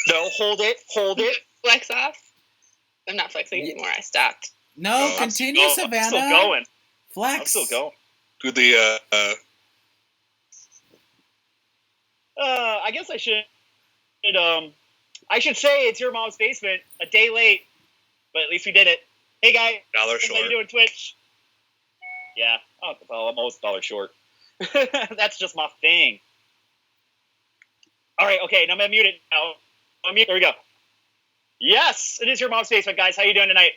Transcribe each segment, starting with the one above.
No, hold it. Flex off. I'm not flexing anymore. I stopped. No, continue, Savanna. I'm still going. Flex. I'm still going. Do the I guess I should. I should say it's your mom's basement. A day late, but at least we did it. Hey, guys. $1 short. How you doing, Twitch? Yeah. Oh, well, I'm almost $1 short. That's just my thing. All right. Okay. Now I'm gonna mute it. Now there we go. Yes, it is your mom's basement, guys. How you doing tonight?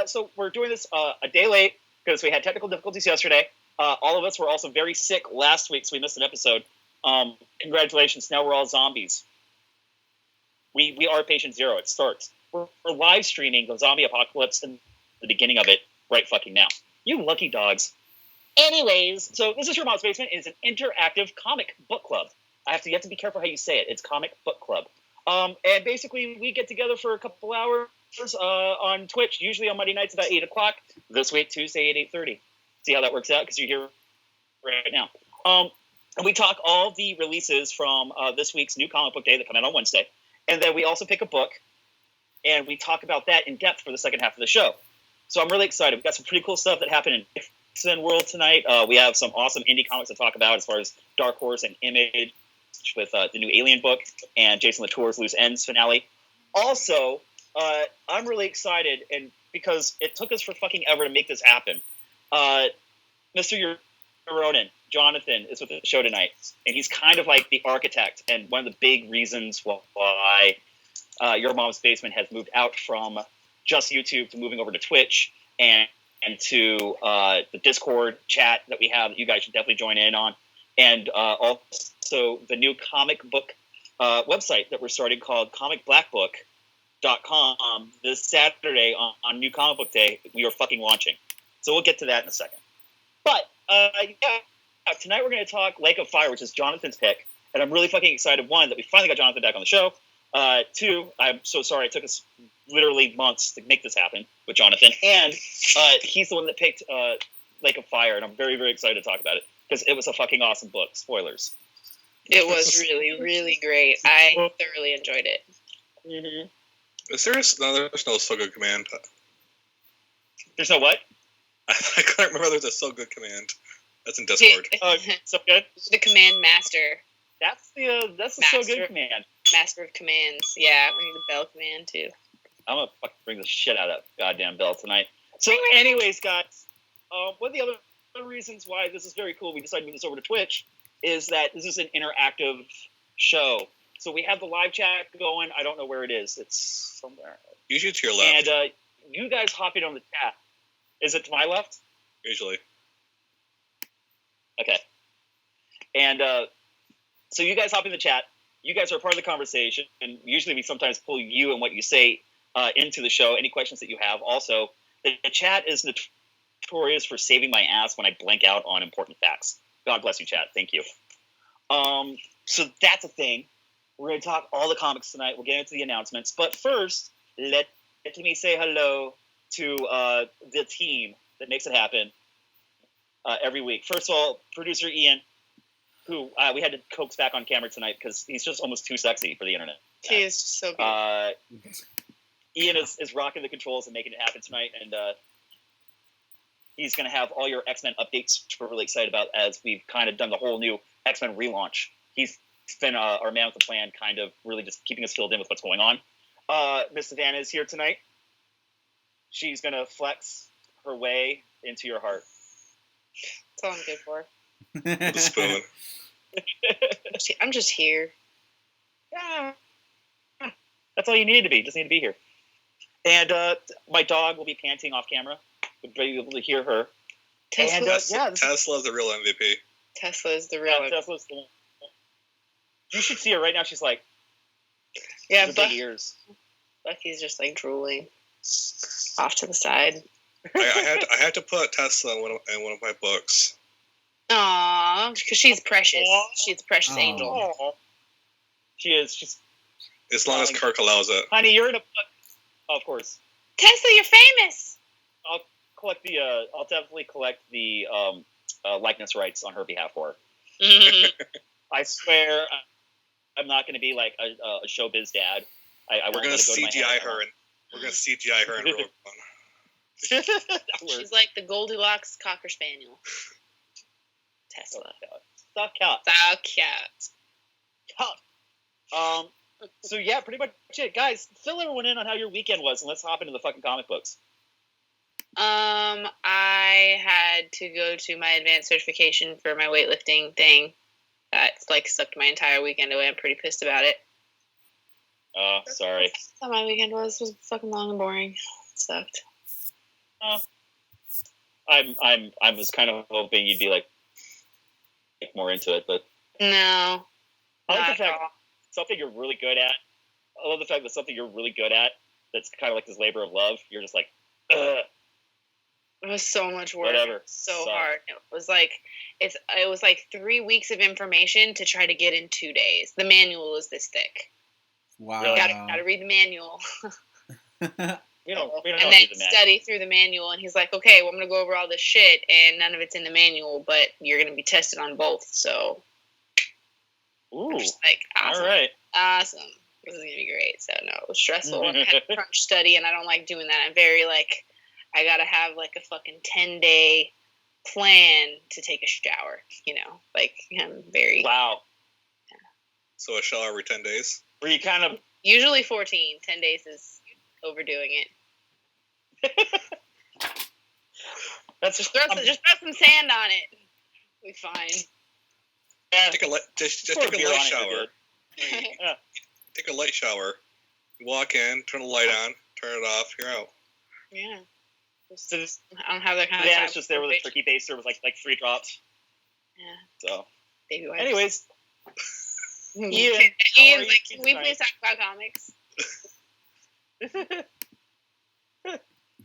So we're doing this a day late because we had technical difficulties yesterday. All of us were also very sick last week, so we missed an episode. Congratulations. Now we're all zombies. We are patient zero. It starts. We're live streaming the zombie apocalypse and the beginning of it right fucking now. You lucky dogs. Anyways, so this is your mom's basement. It's an interactive comic book club. You have to be careful how you say it. It's comic book club. And basically we get together for a couple hours on Twitch, usually on Monday nights about 8 o'clock. This week, Tuesday at 8:30. See how that works out because you're here right now. And we talk all the releases from this week's new comic book day that come out on Wednesday. And then we also pick a book, and we talk about that in depth for the second half of the show. So I'm really excited. We've got some pretty cool stuff that happened in X-Men World tonight. We have some awesome indie comics to talk about as far as Dark Horse and Image with the new Alien book and Jason Latour's Loose Ends finale. Also, I'm really excited, and because it took us for fucking ever to make this happen. Mr. Ronan, Jonathan, is with the show tonight, and he's kind of like the architect and one of the big reasons why Your Mom's Basement has moved out from just YouTube to moving over to Twitch and to the Discord chat that we have that you guys should definitely join in on, and also the new comic book website that we're starting called comicblackbook.com. This Saturday on New Comic Book Day, we are fucking launching. So we'll get to that in a second. But, tonight we're going to talk Lake of Fire, which is Jonathan's pick. And I'm really fucking excited, one, that we finally got Jonathan back on the show. Two, I'm so sorry it took us literally months to make this happen with Jonathan. And he's the one that picked Lake of Fire, and I'm very, very excited to talk about it because it was a fucking awesome book. Spoilers. It was really, really great. I thoroughly enjoyed it. Mm-hmm. There's no So Good command. There's no what? I can't remember there's a So Good command. That's in Discord. So good? The command master. That's the So Good command. Master of commands. Yeah, we need the bell command too. I'm gonna fucking bring the shit out of that goddamn bell tonight. So, anyways, guys, one of the other reasons why this is very cool, we decided to move this over to Twitch, is that this is an interactive show. So we have the live chat going. I don't know where it is. It's somewhere. Usually to your left. And you guys hop in on the chat. Is it to my left? Usually. Okay. And so you guys hop in the chat. You guys are part of the conversation, and usually we sometimes pull you and what you say into the show. Any questions that you have. Also, the chat is notorious for saving my ass when I blank out on important facts. God bless you, chat. Thank you. So that's a thing. We're going to talk all the comics tonight. We'll get into the announcements. But first, let me say hello to the team that makes it happen every week. First of all, producer Ian, who we had to coax back on camera tonight because he's just almost too sexy for the internet. He is so good. Ian is rocking the controls and making it happen tonight, and he's going to have all your X-Men updates, which we're really excited about, as we've kind of done the whole new X-Men relaunch. He's been our man with the plan, kind of really just keeping us filled in with what's going on. Miss Savanna is here tonight. She's going to flex her way into your heart. That's all I'm good for. With a spoon. I'm just here. Yeah. That's all you need to be. Just need to be here. And my dog will be panting off camera. You'll be able to hear her. Tesla's the real MVP. Tesla is the real MVP. Tesla's the one. You should see her right now. She's like, yeah, big ears. Bucky's just like drooling off to the side. I had to put Tesla in one of my books. Aww, because she's precious. Aww. She's a precious angel. Aww. She is. She's. As long as Kirk allows it. Honey, you're in a book. Oh, of course. Tesla, you're famous. I'll definitely collect the likeness rights on her behalf for her. Mm-hmm. I swear, I'm not going to be like a showbiz dad. I We're won't gonna let it go to my CGI head. her, and we're gonna CGI her in Rogue One. She's like the Goldilocks Cocker Spaniel. Tesla. Stop count. Thou cat. So yeah, pretty much it. Guys, fill everyone in on how your weekend was, and let's hop into the fucking comic books. I had to go to my advanced certification for my weightlifting thing. That sucked my entire weekend away. I'm pretty pissed about it. Oh, sorry. That's how my weekend was. It was fucking long and boring. It sucked. I was kind of hoping you'd be like more into it, but No. I like not the at fact all. something you're really good at. I love the fact that something you're really good at that's kind of like this labor of love. You're just like, ugh. It was so much work. Whatever. So Sucked. hard. It was like 3 weeks of information to try to get in 2 days. The manual is this thick. Wow. Really? Gotta read the manual. We don't And need then the manual. study through the manual. And he's like, okay, well, I'm going to go over all this shit, and none of it's in the manual, but you're going to be tested on both. So, Ooh. I'm just like, awesome. All right. Awesome. This is going to be great. So, no, it was stressful. And I had to crunch study, and I don't like doing that. I'm very, I got to have, a fucking 10-day plan to take a shower, I'm very... Wow. So a shower every 10 days? Were you kind of... Usually 14. 10 days is overdoing it. That's Just throw some sand on it. We'll be fine. Yeah. Take a light Pour a beer shower. on it, you're good. Yeah. Take a light shower. You walk in, turn the light on, turn it off. You're out. Yeah. So this, I don't have that kind of yeah, time. it's just there with a turkey baster with like 3 drops. Yeah. So, Baby wipes. anyways, Ian, Ian's like, can we please talk about comics?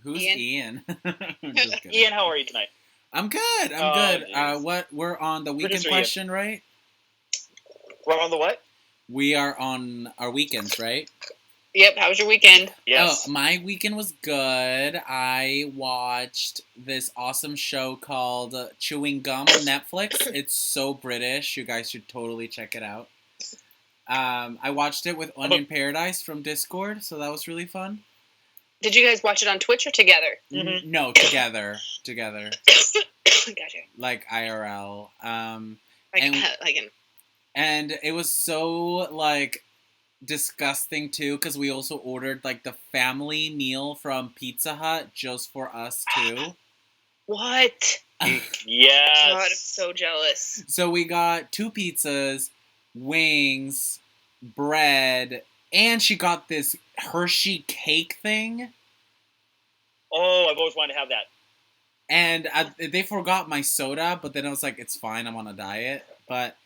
Who's Ian? Ian? Just kidding. Ian, how are you tonight? I'm good. Oh, What we're on the weekend Producer Ian. question, right? We're on the what? We are on our weekends, right? Yep. How was your weekend? Yes. Oh, my weekend was good. I watched this awesome show called Chewing Gum on Netflix. It's so British. You guys should totally check it out. I watched it with Onion Paradise from Discord, so that was really fun. Did you guys watch it on Twitch or together? Mhm. No, together. Gotcha. Like IRL. And And it was so, disgusting, too, because we also ordered, the family meal from Pizza Hut just for us, too. what? Yes. God, I'm so jealous. So we got 2 pizzas, wings, bread, and she got this Hershey cake thing. Oh, I've always wanted to have that. And they forgot my soda, but then I was like, it's fine, I'm on a diet. But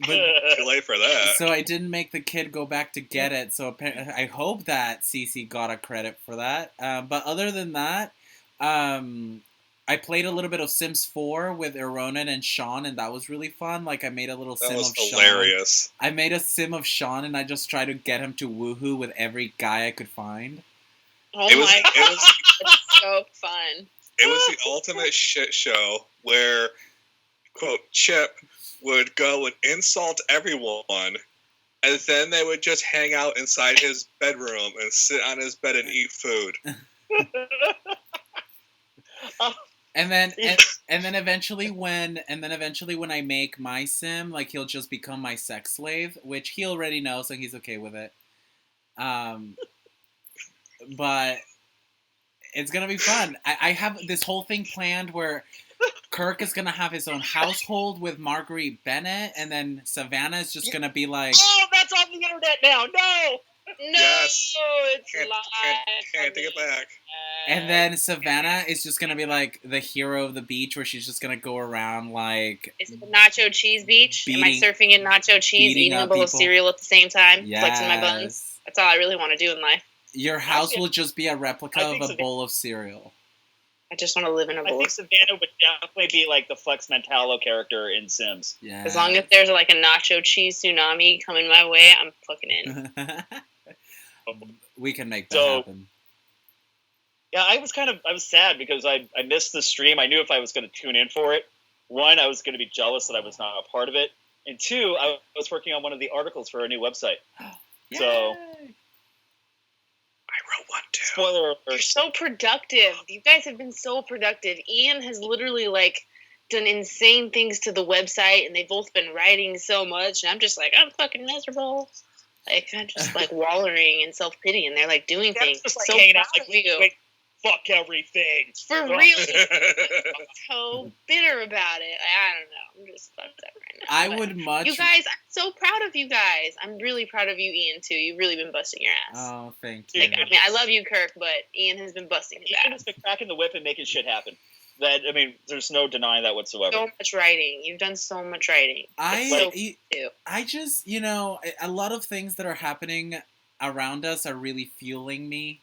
Too late for that. so I didn't make the kid go back to get it. So I hope that Cece got a credit for that. But other than that, I played a little bit of Sims 4 with Ironin and Sean, and that was really fun. I made a little That sim was of Sean. hilarious. I made a sim of Sean, and I just tried to get him to woohoo with every guy I could find. Oh It was- my it god, was- that's so fun. It was the ultimate shit show where, quote, Chip would go and insult everyone, and then they would just hang out inside his bedroom and sit on his bed and eat food. And then eventually when I make my sim, he'll just become my sex slave, which he already knows, so he's okay with it. But it's gonna be fun. I have this whole thing planned where Kirk is gonna have his own household with Marguerite Bennett, and then Savanna is just gonna be like, Oh, that's off the internet now. No. No, Yes. it's Can't live. take it back. and then Savannah is just gonna be like the hero of the beach, where she's just gonna go around Is it the nacho cheese beach? Am I Beating- surfing in nacho cheese, beating eating a up bowl of people. cereal at the same time, yes. flexing my buns? That's all I really want to do in life. Your house think- will just be a replica I of think a Savannah- bowl of cereal. I just want to live in a I bowl. think Savanna would definitely be like the Flex Mentallo character in Sims. Yeah. As long as there's a nacho cheese tsunami coming my way, I'm fucking in. we can make that So- happen. Yeah, I was sad because I missed the stream. I knew if I was going to tune in for it, one, I was going to be jealous that I was not a part of it, And 2, I was working on one of the articles for a new website. Yay! So, I wrote one too. spoiler You're alert. so productive. You guys have been so productive. Ian has literally done insane things to the website, and they've both been writing so much, and I'm just like, I'm fucking miserable. I'm just wallowing in self pity, and they're doing Yeah, things. just so hanging out proud of you. wait, fuck everything. For real, I'm so bitter about it. I don't know. I'm just fucked up right now. I But would much. You guys, I'm so proud of you guys. I'm really proud of you, Ian, too. You've really been busting your ass. Oh, thank you. I love you, Kirk, but Ian has been busting his Ian has ass. been cracking the whip and making shit happen. There's no denying that whatsoever. So much writing. You've done so much writing. I just, a lot of things that are happening around us are really fueling me.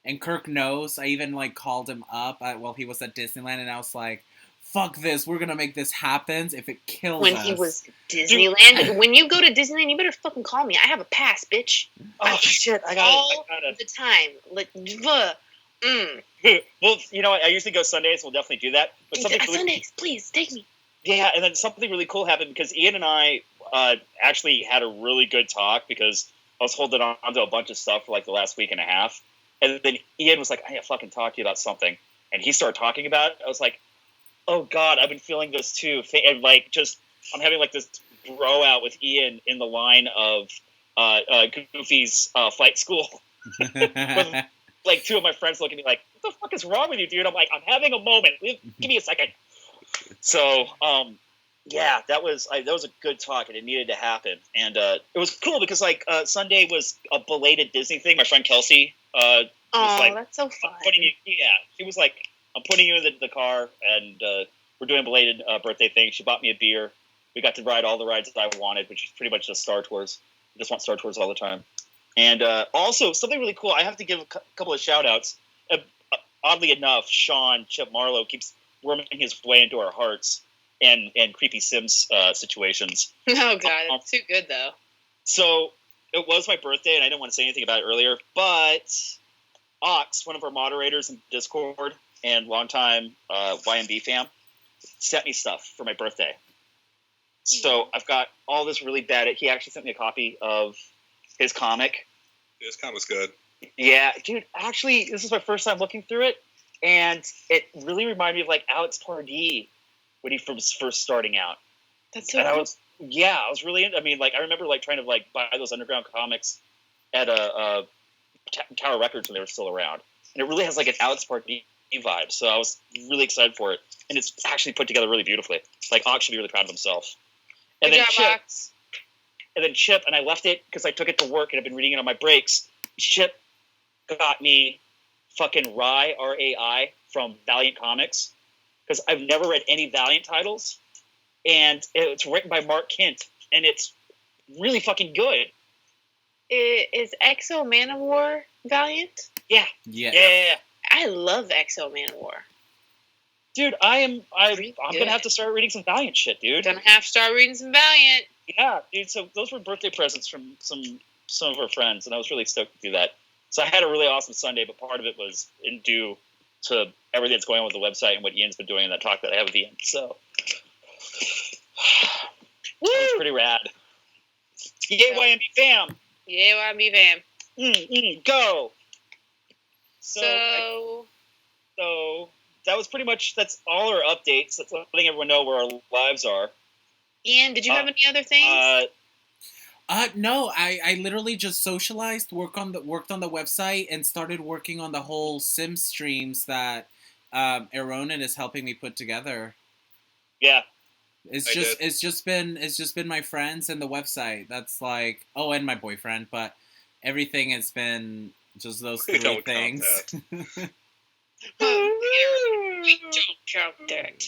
And Kirk knows. I even called him up while he was at Disneyland, and I was like, "Fuck this! We're gonna make this happen if it kills When us." he was Disneyland, when you go to Disneyland, you better fucking call me. I have a pass, bitch. Oh shit! I all got the time. Well, I usually go Sundays. We'll definitely do that. But Sundays, please take me. Yeah, and then something really cool happened because Ian and I actually had a really good talk because I was holding on to a bunch of stuff for the last week and a half. And then Ian was like, I gotta fucking talk to you about something. And he started talking about it. I was like, oh God, I've been feeling this too. And I'm having this bro out with Ian in the line of Goofy's flight school. With 2 of my friends looking at me like, what the fuck is wrong with you, dude? I'm like, I'm having a moment. Give me a second. So, yeah, that was a good talk, and it needed to happen. And it was cool because Sunday was a belated Disney thing. My friend Kelsey was that's so fun. She was like, I'm putting you in the car, and we're doing a belated birthday thing. She bought me a beer. We got to ride all the rides that I wanted, which is pretty much just Star Tours. I just want Star Tours all the time. And also, something really cool, I have to give a couple of shout-outs. Oddly enough, Sean, Chip Marlowe, keeps worming his way into our hearts and creepy Sims situations. Oh, God, it's too good, though. So, it was my birthday, and I didn't want to say anything about it earlier, but Ox, one of our moderators in Discord and longtime YMB fam, sent me stuff for my birthday. So, I've got all this really bad... He actually sent me a copy of his comic. His comic was good. Yeah, dude, actually, this is my first time looking through it, and it really reminded me of Alex Pardee when he was first starting out. That's so cool. I was really into, I remember trying to buy those underground comics at Tower Records when they were still around. And it really has an Alex Pardee vibe, so I was really excited for it. And it's actually put together really beautifully. Ox should be really proud of himself. And Good then job, Ox. And then Chip, and I left it because I took it to work and I've been reading it on my breaks. Chip got me fucking Rai, R-A-I, from Valiant Comics because I've never read any Valiant titles. And it's written by Mark Kent, and it's really fucking good. Is Exo Manowar Valiant? Yeah. Yeah. I love Exo Manowar. Dude, I'm gonna have to start reading some Valiant shit, dude. Gonna have to start reading some Valiant. Yeah, dude. So those were birthday presents from some of our friends, and I was really stoked to do that. So I had a really awesome Sunday, but part of it was due to everything that's going on with the website and what Ian's been doing in that talk that I have with Ian. So it was pretty rad. Yay, YMB fam! Yay, YMB fam! Go! So that was pretty much, that's all our updates. That's letting everyone know where our lives are. Ian, did you have any other things? No, I literally just socialized, worked on the website, and started working on the whole Sim streams that Aronin is helping me put together. Yeah. It's just been my friends and the website. That's and my boyfriend, but everything has been just those three things. We don't count that.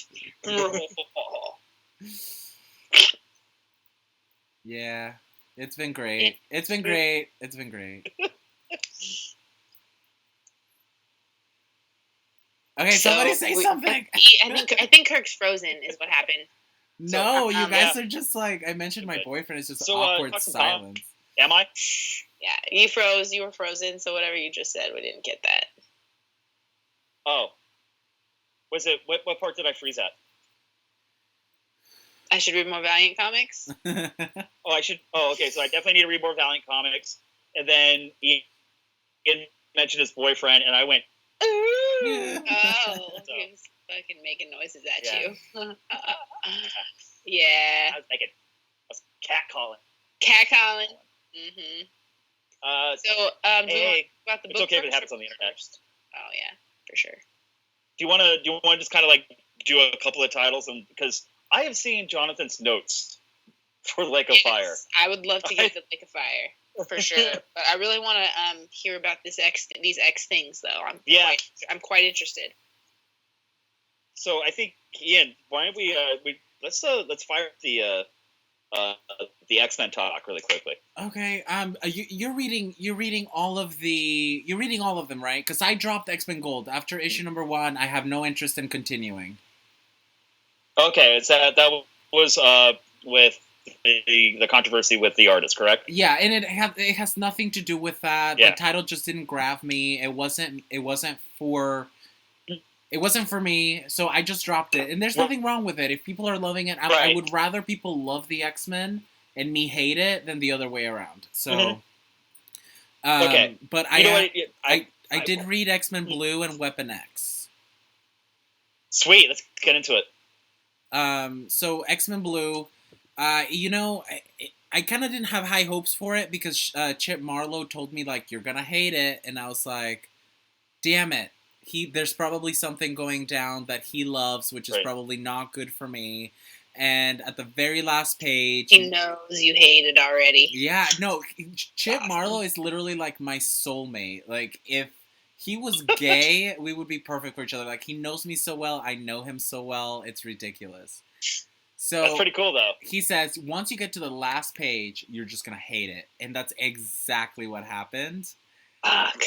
Yeah, it's been great. It's been great. It's been great. Okay, somebody say something. I think Kirk's frozen is what happened. No, you guys are just I mentioned my boyfriend. It's just awkward silence. Am I? Yeah, you froze. You were frozen. So whatever you just said, we didn't get that. Oh. Was it, what part did I freeze at? I should read more Valiant comics. I should. Oh, okay. So I definitely need to read more Valiant comics. And then Ian mentioned his boyfriend, and I went, ooh. Oh, he was fucking making noises at you. Yeah. I was making a cat calling. Cat calling. Mm-hmm. Do you want about the it's book okay if it first happens or on the internet. first? Oh yeah, for sure. Do you want to just kind of like do a couple of titles, and because I have seen Jonathan's notes for Lake of Fire. I would love to get the Lake of Fire for sure, but I really want to hear about these X things though. I'm quite interested. So I think Ian, why don't we let's fire the X-Men talk really quickly. Okay. You're reading all of them, right? Because I dropped X-Men Gold after issue number 1. I have no interest in continuing. Okay, it's that was with the controversy with the artist, correct? Yeah, and it has nothing to do with that. Yeah. The title just didn't grab me. It wasn't for me, so I just dropped it. And there's nothing wrong with it. If people are loving it, I would rather people love the X-Men and me hate it than the other way around. So, okay. But I did read X-Men Blue and Weapon X. Sweet, let's get into it. So X-Men Blue, I kind of didn't have high hopes for it because Chip Marlowe told me, like, you're gonna hate it, and I was like, damn it. There's probably something going down that he loves, which is probably not good for me. And at the very last page, he knows you hate it already. Yeah, no, Chip Marlowe is literally like my soulmate. Like, if he was gay, we would be perfect for each other. Like, he knows me so well, I know him so well, it's ridiculous. So that's pretty cool, though. He says, once you get to the last page, you're just gonna hate it. And that's exactly what happened. Fuck.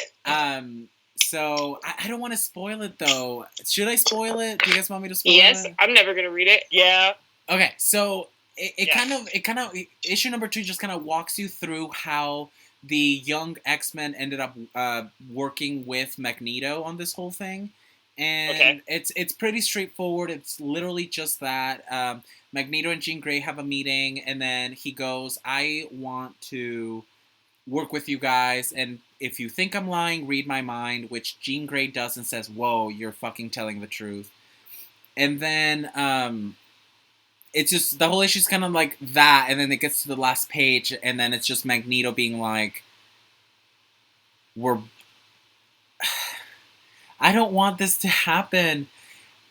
So, I don't want to spoil it, though. Should I spoil it? Do you guys want me to spoil it? Yes, I'm never going to read it. Yeah. Okay, so it kind of issue number 2 just kind of walks you through how the young X-Men ended up working with Magneto on this whole thing. And it's pretty straightforward. It's literally just that. Magneto and Jean Grey have a meeting, and then he goes, I want to work with you guys, and if you think I'm lying, read my mind, which Jean Grey does and says, whoa, you're fucking telling the truth. And then, it's just, the whole issue's kind of like that, and then it gets to the last page, and then it's just Magneto being like, I don't want this to happen.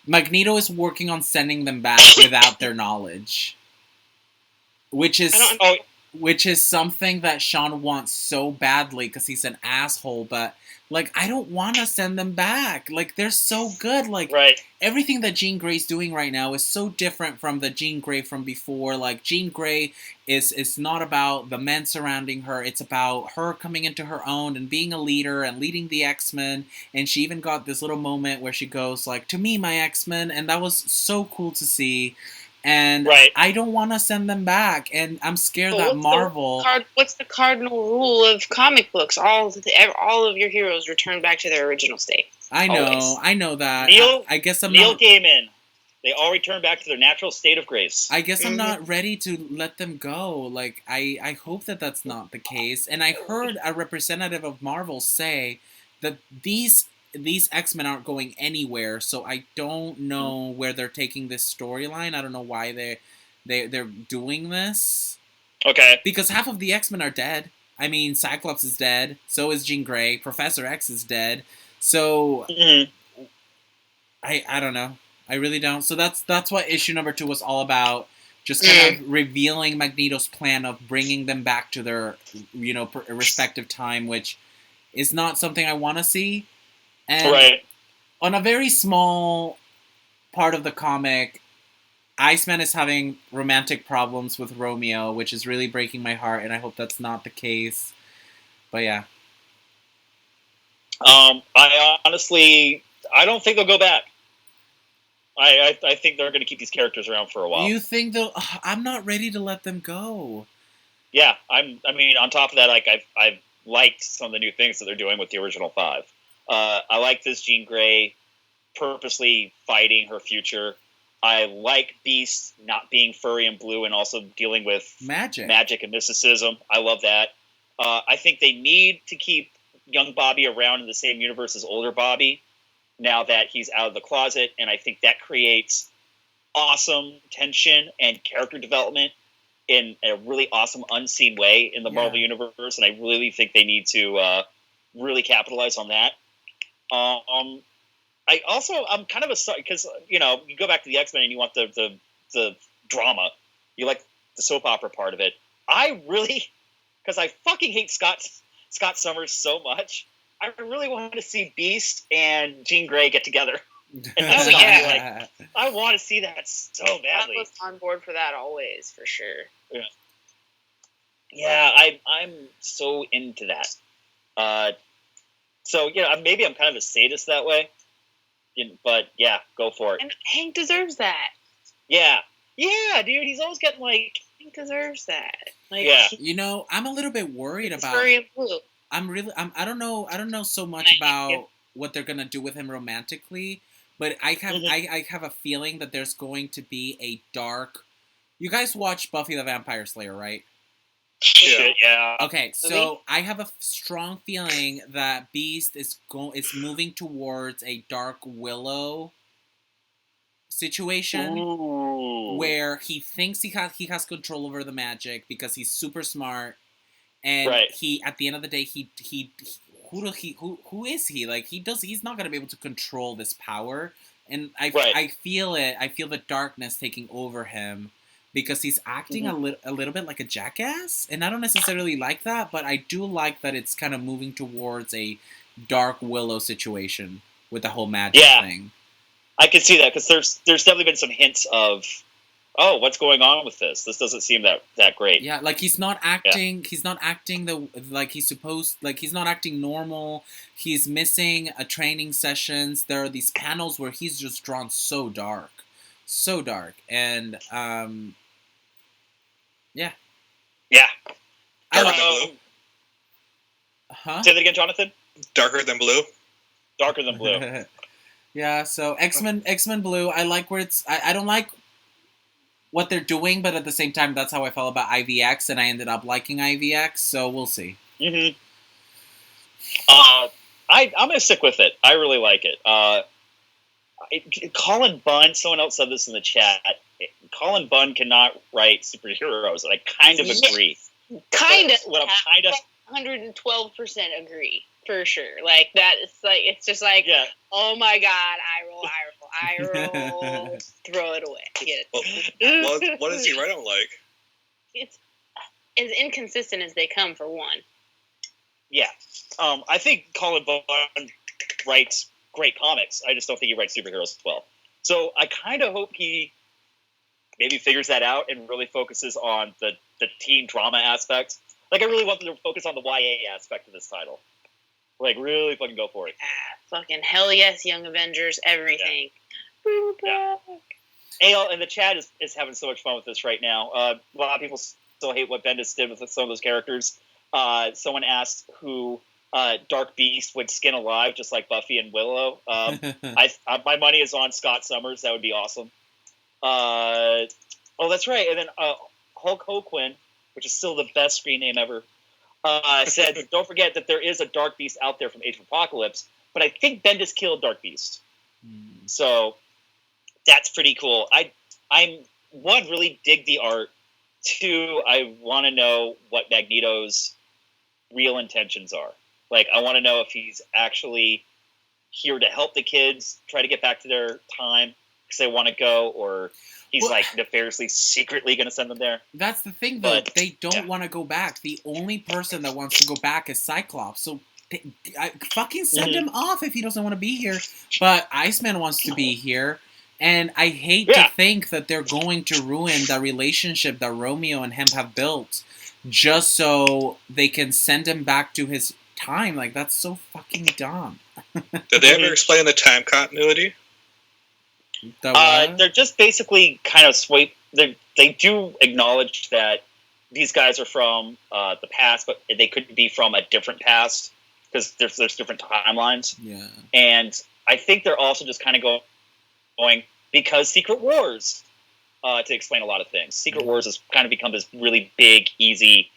Magneto is working on sending them back without their knowledge. Which is something that Sean wants so badly because he's an asshole, but, like, I don't want to send them back. Like, they're so good. Like, everything that Jean Grey's doing right now is so different from the Jean Grey from before. Like, Jean Grey is not about the men surrounding her. It's about her coming into her own and being a leader and leading the X-Men. And she even got this little moment where she goes, like, to me, my X-Men. And that was so cool to see. And I don't want to send them back, and I'm scared that Marvel. What's the cardinal rule of comic books? All of your heroes return back to their original state. I know that. I guess Neil Gaiman. They all return back to their natural state of grace. I guess I'm not ready to let them go. Like, I hope that that's not the case. And I heard a representative of Marvel say that these X-Men aren't going anywhere, so I don't know where they're taking this storyline. I don't know why they're doing this. Okay. Because half of the X-Men are dead. I mean, Cyclops is dead, so is Jean Grey, Professor X is dead. So I don't know. I really don't. So that's what issue number 2 was all about. Just kind of revealing Magneto's plan of bringing them back to their, respective time, which is not something I want to see. And on a very small part of the comic, Iceman is having romantic problems with Romeo, which is really breaking my heart, and I hope that's not the case. But yeah. I honestly, I don't think they'll go back. I think they're going to keep these characters around for a while. You think they'll? I'm not ready to let them go. Yeah, I mean, on top of that, like I've liked some of the new things that they're doing with the original 5. I like this Jean Grey purposely fighting her future. I like Beast not being furry and blue and also dealing with magic and mysticism. I love that. I think they need to keep young Bobby around in the same universe as older Bobby now that he's out of the closet, and I think that creates awesome tension and character development in a really awesome unseen way in the Marvel Universe, and I really think they need to really capitalize on that. I'm kind of a, because you go back to the X-Men and you want the drama, you like the soap opera part of it. I really, because I fucking hate Scott Summers so much, I really want to see Beast and Jean Grey get together. And I want to see that so badly. I was on board for that always, for sure. Yeah, I'm so into that. So maybe I'm kind of a sadist that way, but yeah, go for it. And Hank deserves that. Yeah, dude, he's always getting Hank deserves that. I'm a little bit worried about. Furry and blue. I don't know so much about what they're gonna do with him romantically, but I have a feeling that there's going to be a dark. You guys watch Buffy the Vampire Slayer, right? Yeah. Okay, so I have a strong feeling that Beast is moving towards a Dark Willow situation. Ooh. Where he thinks he has control over the magic because he's super smart, and he at the end of the day who is he? Like he's not gonna be able to control this power, and I feel it. I feel the darkness taking over him. Because he's acting a little bit like a jackass, and I don't necessarily like that, but I do like that it's kind of moving towards a Dark Willow situation with the whole magic thing. I can see that because there's definitely been some hints of, what's going on with this? This doesn't seem that great. Yeah, like he's not acting. He's not acting he's supposed. Like he's not acting normal. He's missing training sessions. There are these panels where he's just drawn so dark, and Yeah. I don't know. Huh? Say that again, Jonathan. Darker than blue. Darker than blue. Yeah. So X-Men Blue. I like where it's. I don't like what they're doing, but at the same time, that's how I felt about IVX, and I ended up liking IVX. So we'll see. Mm-hmm. I'm gonna stick with it. I really like it. Colin Bunn. Someone else said this in the chat. Colin Bunn cannot write superheroes, and I kind of agree. Kind of. What I'm kind of 112% agree for sure. Like that. It's just like, oh my god, I roll, throw it away. Get it. What does he write on like? It's as inconsistent as they come, for one. Yeah, I think Colin Bunn writes great comics. I just don't think he writes superheroes as well. So I kind of hope he maybe figures that out and really focuses on the teen drama aspect. Like, I really want them to focus on the YA aspect of this title. Like, really fucking go for it. Fucking hell yes, Young Avengers, everything. Yeah. AL and the chat is having so much fun with this right now. A lot of people still hate what Bendis did with some of those characters. Someone asked who Dark Beast would skin alive, just like Buffy and Willow. My money is on Scott Summers. That would be awesome. That's right. And then Hulk Hoquin, which is still the best screen name ever, said, don't forget that there is a Dark Beast out there from Age of Apocalypse, but I think Bendis killed Dark Beast. So that's pretty cool. I'm one, really dig the art. Two, I want to know what Magneto's real intentions are. Like, I want to know if he's actually here to help the kids try to get back to their time because they want to go, or he's nefariously, secretly going to send them there. That's the thing, though. They don't want to go back. The only person that wants to go back is Cyclops. So I fucking send him off if he doesn't want to be here. But Iceman wants to be here. And I hate to think that they're going to ruin the relationship that Romeo and him have built just so they can send him back to his time. Like, that's so fucking dumb. Did they ever explain the time continuity? They're just basically kind of they do acknowledge that these guys are from the past, but they could be from a different past because there's different timelines. Yeah. And I think they're also just kind of going because Secret Wars, to explain a lot of things. Secret Wars has kind of become this really big, easy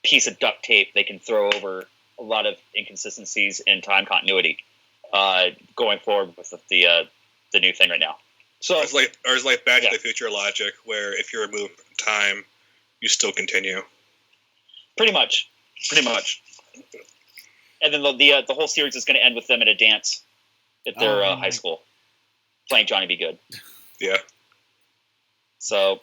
piece of duct tape they can throw over a lot of inconsistencies in time continuity going forward with the new thing right now. So it's like Back to the Future logic, where if you remove time, you still continue. Pretty much. And then the whole series is going to end with them at a dance at their high school, playing Johnny Be Good. Yeah. So,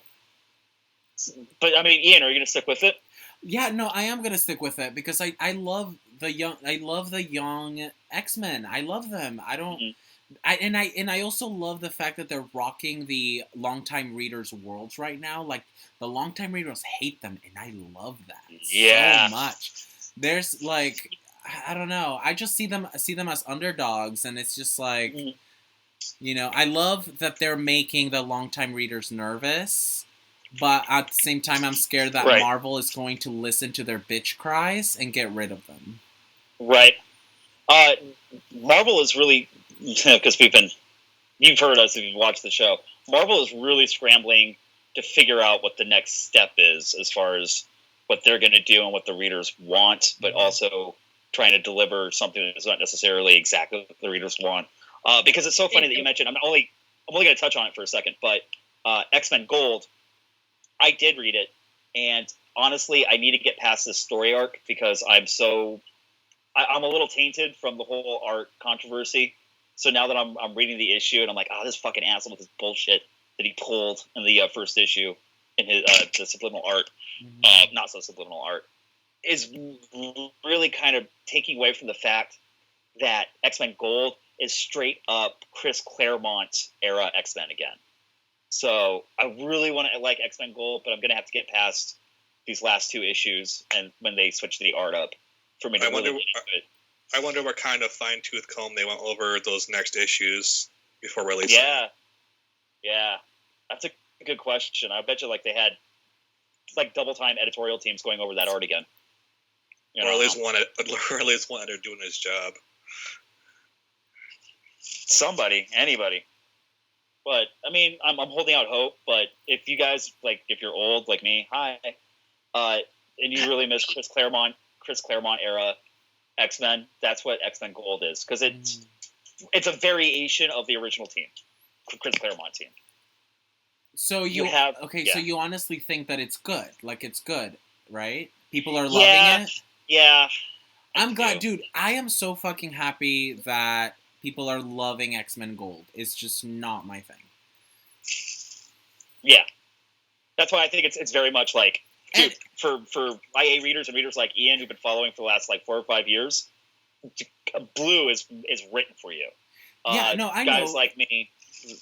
but I mean, Ian, are you going to stick with it? Yeah, no, I am gonna stick with it because I love the young X-Men. I love them. I don't. Mm-hmm. I also love the fact that they're rocking the longtime readers' worlds right now. Like the longtime readers hate them, and I love that so much. There's like, I don't know. I just see them as underdogs, and it's just like, you know, I love that they're making the longtime readers nervous. But at the same time, I'm scared that Marvel is going to listen to their bitch cries and get rid of them. Right. Marvel is really, because you've heard us if you've watched the show, Marvel is really scrambling to figure out what the next step is as far as what they're going to do and what the readers want, but also trying to deliver something that's not necessarily exactly what the readers want. Because it's so funny that you mentioned, I'm only going to touch on it for a second, but X-Men Gold, I did read it, and honestly, I need to get past this story arc because I'm a little tainted from the whole art controversy. So now that I'm reading the issue, and I'm like, this fucking asshole with his bullshit that he pulled in the first issue in his the subliminal art, not so subliminal art, is really kind of taking away from the fact that X-Men Gold is straight up Chris Claremont era X-Men again. So I really want to like X-Men Gold, but I'm going to have to get past these last two issues and when they switch the art up for me to really get into it. I wonder what kind of fine-tooth comb they went over those next issues before releasing. Yeah. That's a good question. I bet you they had double-time editorial teams going over that art again. You know, or at least one editor doing his job. Somebody, anybody. But, I mean, I'm holding out hope, but if you guys, if you're old like me, hi, and you really miss Chris Claremont era X-Men, that's what X-Men Gold is. Because it's a variation of the original team, Chris Claremont team. So so you honestly think that it's good? Like, it's good, right? People are loving it? Yeah. I'm glad, dude, I am so fucking happy that people are loving X-Men Gold. It's just not my thing. Yeah. That's why I think it's very much dude, for YA readers and readers like Ian who've been following for the last 4 or 5 years, Blue is written for you. I know. Guys like me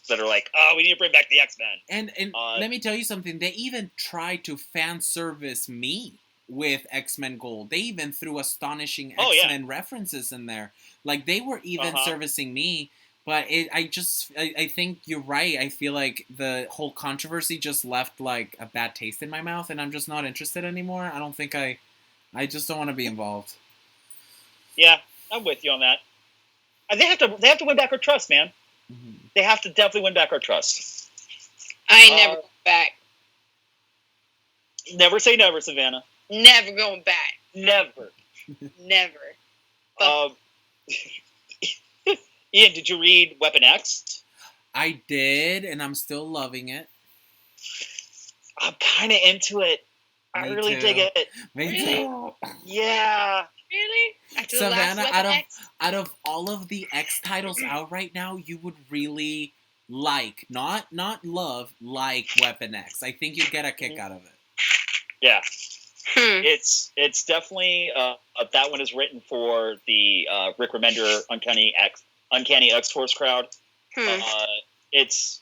that are we need to bring back the X-Men. And let me tell you something. They even tried to fan service me with X-Men Gold. They even threw astonishing X-Men references in there. They were even servicing me, but I think you're right. I feel like the whole controversy just left a bad taste in my mouth, and I'm just not interested anymore. I don't think I just don't want to be involved. Yeah, I'm with you on that. They have to win back our trust, man. Mm-hmm. They have to definitely win back our trust. I ain't never going back. Never say never, Savanna. Never going back. Never. Never. Ian, did you read Weapon X? I did, and I'm still loving it. I'm kind of into it. I really dig it. Me too. Yeah. Really? After Savanna, out of all of the X titles out right now, you would really not love, Weapon X. I think you'd get a kick out of it. Yeah. It's definitely that one is written for the Rick Remender Uncanny X-Force crowd. It's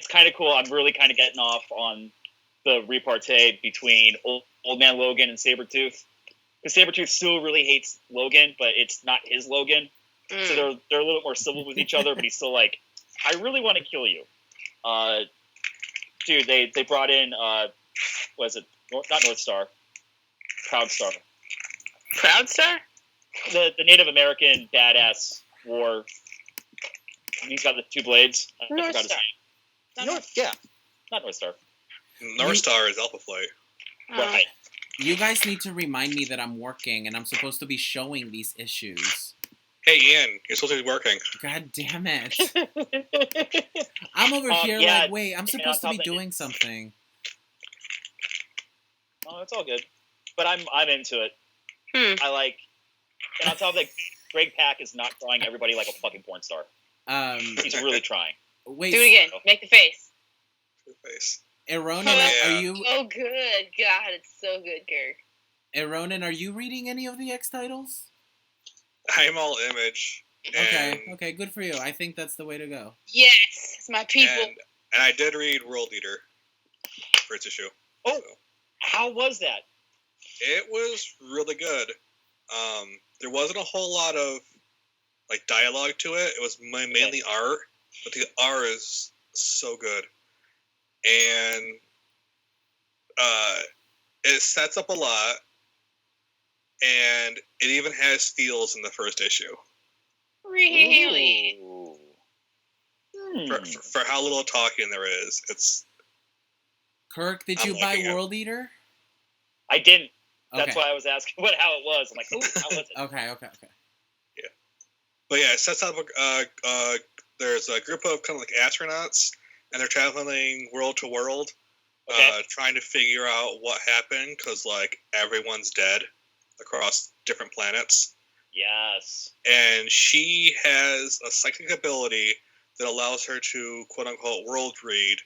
kind of cool. I'm really kind of getting off on the repartee between Old Man Logan and Sabretooth. Because Sabretooth still really hates Logan, but it's not his Logan. So they're a little bit more civil with each other, but he's still I really want to kill you. Dude, they brought in, what is it? Not North Star. Proudstar. Proudstar? The Native American badass war. He's got the 2 blades. I forgot his name. Yeah, not North Star. North Star is Alpha Flight. Right. You guys need to remind me that I'm working and I'm supposed to be showing these issues. Hey, Ian, you're supposed to be working. God damn it. I'm over here yeah, like, wait, I'm supposed to be doing something. Oh, it's all good. But I'm into it. I like... And on top of that, Greg Pak is not drawing everybody like a fucking porn star. He's really trying. Wait. Do it again. Make the face. The face. Ronan, yeah. are you... Oh, good. God, it's so good, Kirk. Ronan, are you reading any of the X titles? I'm all Image. Okay, good for you. I think that's the way to go. Yes, it's my people. And I did read World Eater for its issue. Oh, so. How was that? It was really good. There wasn't a whole lot of like dialogue to it. It was mainly art, but the art is so good, and it sets up a lot, and it even has steals in the first issue. Really? For how little talking there is, it's. Kirk, did you buy World Eater? I didn't. Okay. That's why I was asking how it was. I'm like, ooh, how was it? Okay. Yeah. But yeah, it sets up, there's a group of kind of like astronauts, and they're traveling world to world, trying to figure out what happened, because, like, everyone's dead across different planets. Yes. And she has a psychic ability that allows her to, quote-unquote, world read,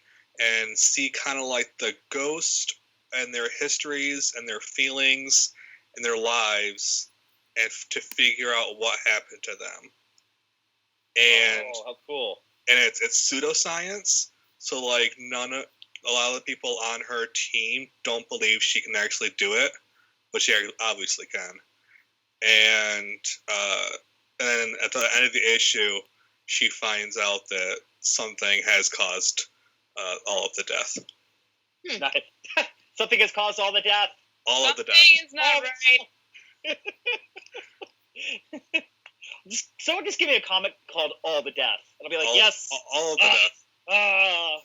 and see kind of like the ghost and their histories and their feelings and their lives, and to figure out what happened to them. And how cool! And it's pseudoscience, so like a lot of the people on her team don't believe she can actually do it, but she obviously can. And then at the end of the issue, she finds out that something has caused all of the death. Something has caused all the death. All of the death. Something's not right. Someone just give me a comic called All the Death. And I'll be like, yes. All of the death. I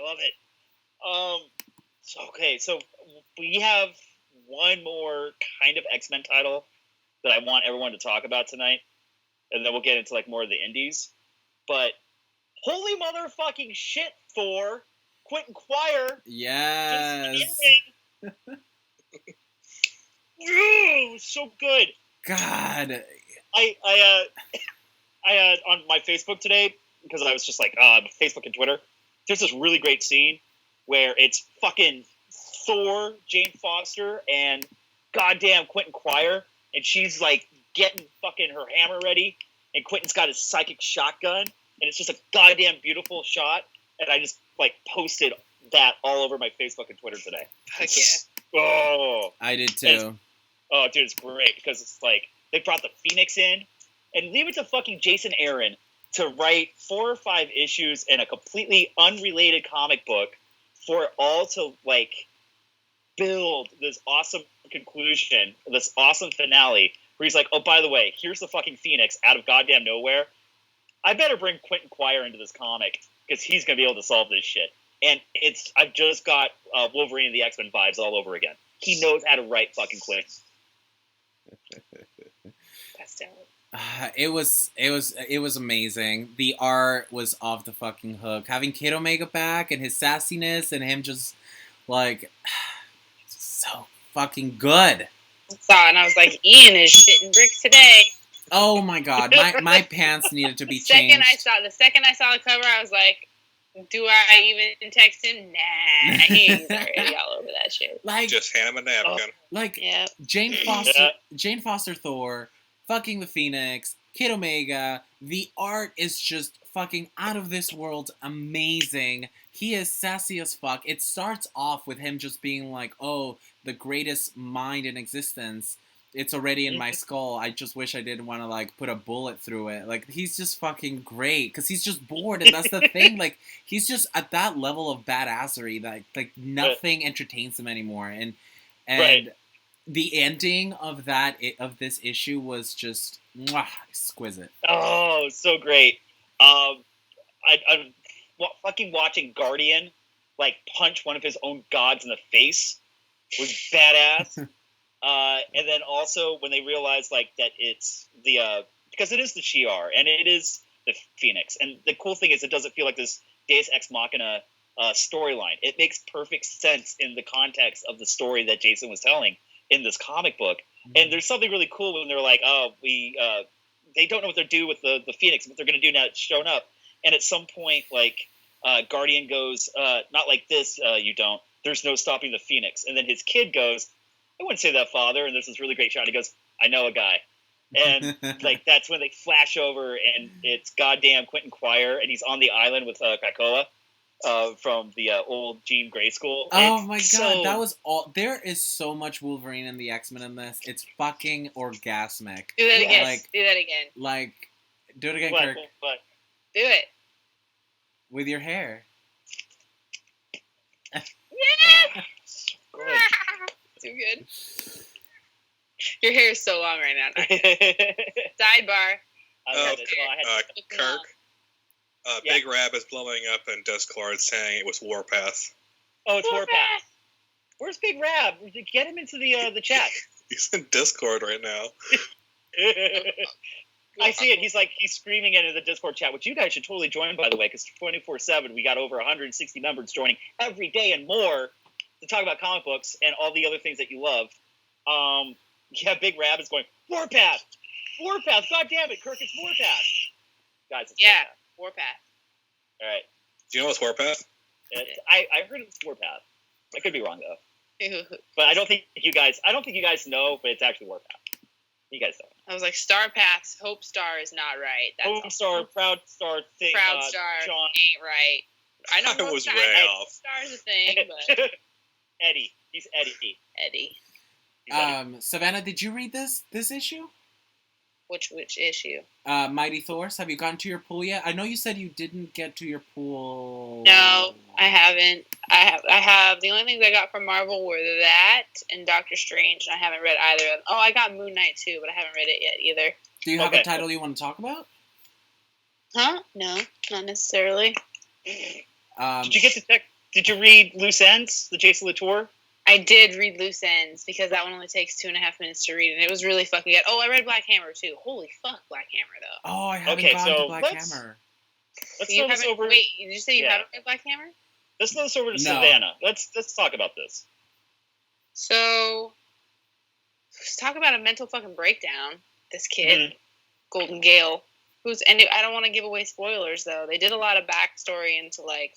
love it. So we have one more kind of X-Men title that I want everyone to talk about tonight. And then we'll get into like more of the indies. But holy motherfucking shit, Thor. Quentin Quire. Yes. Ooh, so good. God. I on my Facebook today, because I was just like, Facebook and Twitter, there's this really great scene where it's fucking Thor, Jane Foster, and goddamn Quentin Quire, and she's like getting fucking her hammer ready, and Quentin's got his psychic shotgun, and it's just a goddamn beautiful shot, and I just like posted that all over my Facebook and Twitter today. Heck yeah. Oh, I did too. Oh, dude, it's great because it's like they brought the Phoenix in, and leave it to fucking Jason Aaron to write 4 or 5 issues in a completely unrelated comic book for it all to like build this awesome conclusion, this awesome finale where he's like, oh, by the way, here's the fucking Phoenix out of goddamn nowhere. I better bring Quentin Quire into this comic because he's gonna be able to solve this shit. And I've just got Wolverine and the X-Men vibes all over again. He knows how to write fucking quick. That's dope. It was amazing. The art was off the fucking hook. Having Kid Omega back and his sassiness and him just like so fucking good. I saw it and I was like, Ian is shitting bricks today. Oh my god, my pants needed to be The second changed. I saw the cover, I was like, do I even text him? Nah, he's already all over that shit. Like, just hand him a napkin. Like yeah. Jane Foster Thor, fucking the Phoenix, Kid Omega. The art is just fucking out of this world amazing. He is sassy as fuck. It starts off with him just being like, oh, the greatest mind in existence. It's already in my skull. I just wish I didn't want to, like, put a bullet through it. Like, he's just fucking great. Because he's just bored, and that's the thing. Like, he's just at that level of badassery that, like nothing entertains him anymore. And the ending of this issue was just exquisite. Oh, so great. fucking watching Guardian like punch one of his own gods in the face was badass. And then also when they realized like that it's the because it is the Shi'ar and it is the Phoenix, and the cool thing is it doesn't feel like this Deus Ex Machina storyline. It makes perfect sense in the context of the story that Jason was telling in this comic book. And there's something really cool when they're like, oh, they don't know what they're doing with the Phoenix, what they're going to do now it's shown up. And at some point, like, Guardian goes, not like this, you don't. There's no stopping the Phoenix. And then his kid goes, I wouldn't say that, Father. And there's this really great shot. He goes, I know a guy. And, like, that's when they flash over, and it's goddamn Quentin Quire, and he's on the island with Krakoa. From the old Jean Grey school. Oh my god, that was all. There is so much Wolverine and the X-Men in this. It's fucking orgasmic. Do that again. Like, do that again. Like, do it again, What? Kirk. What? Do it. With your hair. Yeah. Too good. Your hair is so long right now. Sidebar. Kirk. Big Rab is blowing up in Discord saying it was Warpath. Oh, it's Warpath. Where's Big Rab? Get him into the chat. He's in Discord right now. I see it. He's screaming into the Discord chat, which you guys should totally join, by the way, because 24/7 we got over 160 members joining every day and more to talk about comic books and all the other things that you love. Yeah, Big Rab is going, Warpath! Warpath! God damn it, Kirk, it's Warpath! Guys, it's Warpath. Warpath. All right. Do you know what's Warpath? I heard it's Warpath. I could be wrong though. But I don't think you guys know, but it's actually Warpath. You guys don't. I was like, Star Paths, Hope Star is not right. That's Hope Star, Proud Star thing. Proud Star John ain't right. I know I was way off. Star's a thing, but Eddie. He's Eddie. Eddie. He's Eddie. Savannah, did you read this issue? Which issue? Mighty Thors. Have you gotten to your pool yet? I know you said you didn't get to your pool. No, I haven't. I have. The only things I got from Marvel were that and Doctor Strange, and I haven't read either of them. Oh, I got Moon Knight too, but I haven't read it yet either. Do you have a title you want to talk about? Huh? No, not necessarily. Did you get to check? Did you read Loose Ends, the Jason Latour? I did read Loose Ends because that one only takes 2.5 minutes to read, and it was really fucking good. Oh, I read Black Hammer too. Holy fuck, Black Hammer though. Oh, I haven't gone to Black Hammer. Let's throw this over. Wait, did you say you haven't read Black Hammer? Let's throw this over to Savanna. Let's talk about this. So, let's talk about a mental fucking breakdown. This kid, Golden Gale, and I don't want to give away spoilers though. They did a lot of backstory into like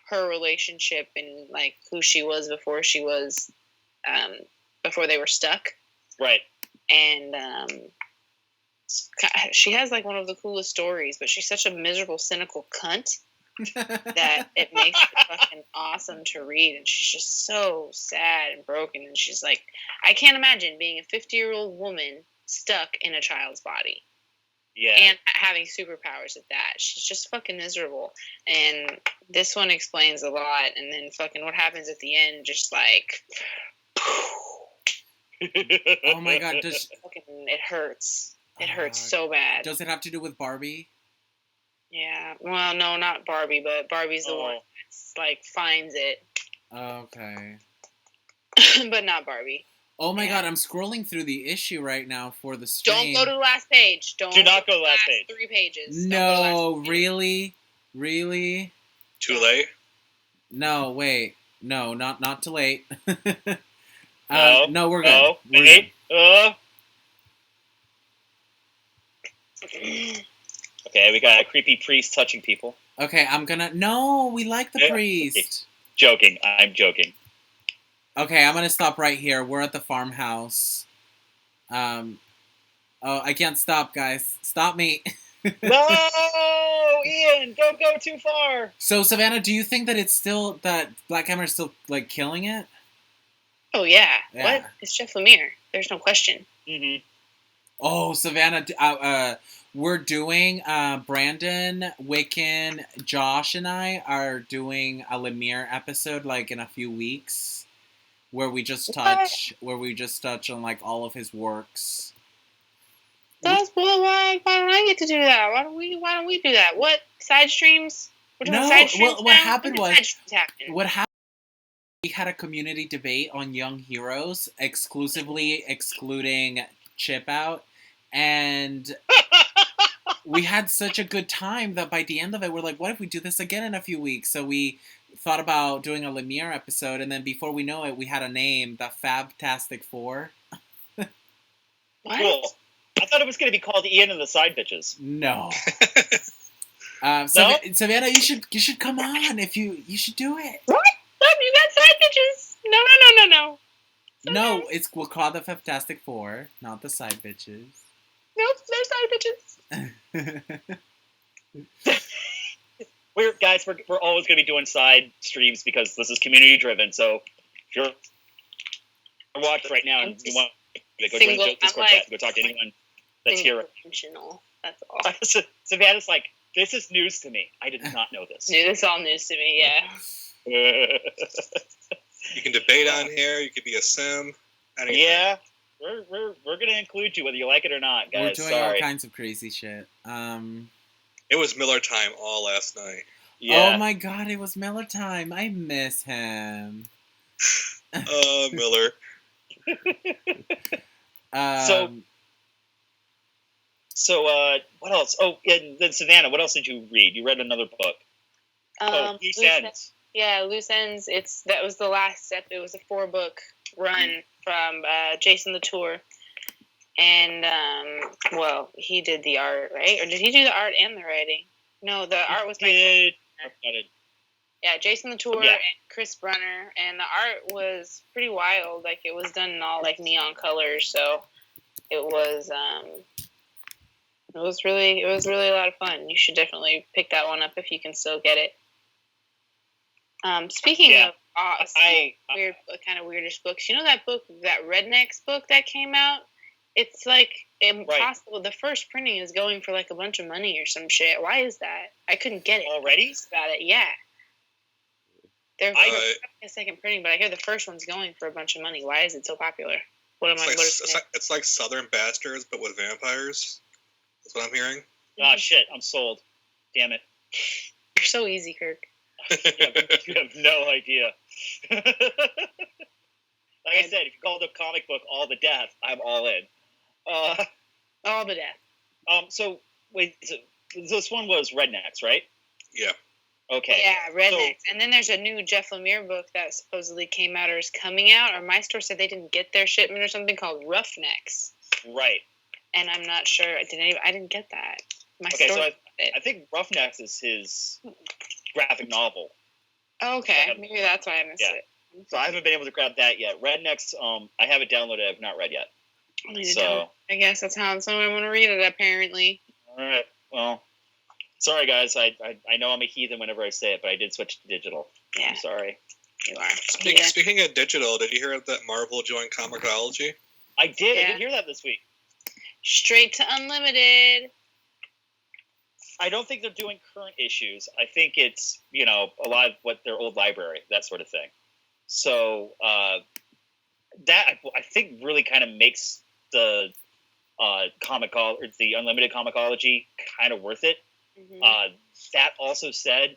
her relationship and like who she was before they were stuck. Right. And she has like one of the coolest stories, but she's such a miserable, cynical cunt that it makes it fucking awesome to read. And she's just so sad and broken. And she's like, I can't imagine being a 50-year-old woman stuck in a child's body. Yeah. And having superpowers at that. She's just fucking miserable. And this one explains a lot. And then fucking what happens at the end, just like... Oh my god, it hurts. It hurts so bad. Does it have to do with Barbie? Yeah. Well, no, not Barbie, but Barbie's the one that's, like, finds it. Okay. But not Barbie. Oh my god, I'm scrolling through the issue right now for the stream. Don't go to the last page. Do not go to the last page. 3 pages. No, really? Really? Too late? No, wait. No, not too late. No, we're good. No, we're wait. good. Okay, we got a creepy priest touching people. Okay, No, we like the priest. Joking. I'm joking. Okay, I'm gonna stop right here. We're at the farmhouse. Oh, I can't stop, guys. Stop me. No, Ian, don't go too far. So, Savannah, do you think that Black Hammer is still, like, killing it? Oh, yeah. What? It's Jeff Lemire. There's no question. Mm-hmm. Oh, Savannah, we're doing, Brandon, Wiccan, Josh, and I are doing a Lemire episode, like, in a few weeks, where we just touch on, like, all of his works. That's why don't I get to do that? Why don't we do that? What? Side streams? No, side streams well, what now? happened When was- did side streams happen? What happened? We had a community debate on Young Heroes, exclusively excluding Chip out, and we had such a good time that by the end of it, we're like, what if we do this again in a few weeks? So we thought about doing a Lemire episode, and then before we know it, we had a name, the Fabtastic Four. What? Cool. I thought it was going to be called Ian and the Side Bitches. No. No? Savanna, you should come on if you should do it. What? Look, you got side bitches. No. No, we'll call the Fabtastic Four, not the side bitches. Nope, they're side bitches. We're always going to be doing side streams because this is community driven. So if you're watching right now and you want to go join the Discord chat, go talk to anyone that's here. That's all. Savannah's like, this is news to me. I did not know this. Dude, it's all news to me. Yeah. You can debate on here. You could be a sim. Anything. Yeah, we're gonna include you whether you like it or not, guys. We're doing all kinds of crazy shit. It was Miller time all last night. Yeah. Oh my god, it was Miller time. I miss him. Miller. So what else? Oh, and then Savannah, what else did you read? You read another book. Loose Ends. Yeah, Loose Ends. That was the last step. It was a 4-book run from Jason Latour. And, well, he did the art, right? Or did he do the art and the writing? No, the art was by... Yeah, Jason Latour and Chris Brunner. And the art was pretty wild. Like, it was done in all, like, neon colors. So it was really a lot of fun. You should definitely pick that one up if you can still get it. Speaking of weird, kind of weirdish books, you know that book, that Rednecks book that came out? It's like impossible. Right. The first printing is going for like a bunch of money or some shit. Why is that? I couldn't get it. Already? About it, yeah. They're a second printing, but I hear the first one's going for a bunch of money. Why is it so popular? It's like Southern Bastards, but with vampires. That's what I'm hearing. Ah, shit! I'm sold. Damn it! You're so easy, Kirk. You have no idea. Like I said, if you call the comic book All the Death, I'm all in. All the Death. So wait, this one was Rednecks, right? Yeah. Okay. Yeah, Rednecks. And then there's a new Jeff Lemire book that supposedly came out or is coming out, or my store said they didn't get their shipment or something, called Roughnecks. Right. And I'm not sure. I didn't get that. I think Roughnecks is his graphic novel. Oh, okay. Maybe that's why I missed it. So I haven't been able to grab that yet. Rednecks, I have it downloaded. I have not read yet. I guess that's how I'm going to read it, apparently. All right. Well, sorry, guys. I know I'm a heathen whenever I say it, but I did switch to digital. Yeah. I'm sorry. You are. Speaking of digital, did you hear that Marvel joined Comixology? I did. Yeah. I did hear that this week. Straight to Unlimited. I don't think they're doing current issues. I think it's, a lot of what their old library, that sort of thing. So that I think really kind of makes the the Unlimited Comixology kind of worth it. Mm-hmm. That also said,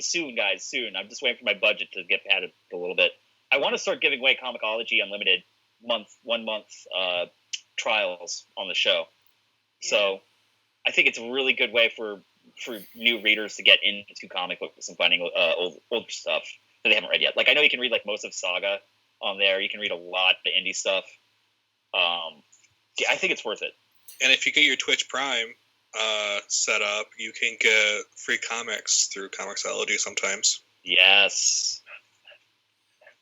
soon, I'm just waiting for my budget to get padded a little bit. I want to start giving away Comixology Unlimited 1 month trials on the show. Yeah. So I think it's a really good way for new readers to get into comic books and finding old stuff that they haven't read yet. Like, I know you can read like most of Saga on there. You can read a lot of the indie stuff. I think it's worth it. And if you get your Twitch Prime set up, you can get free comics through Comixology sometimes. Yes.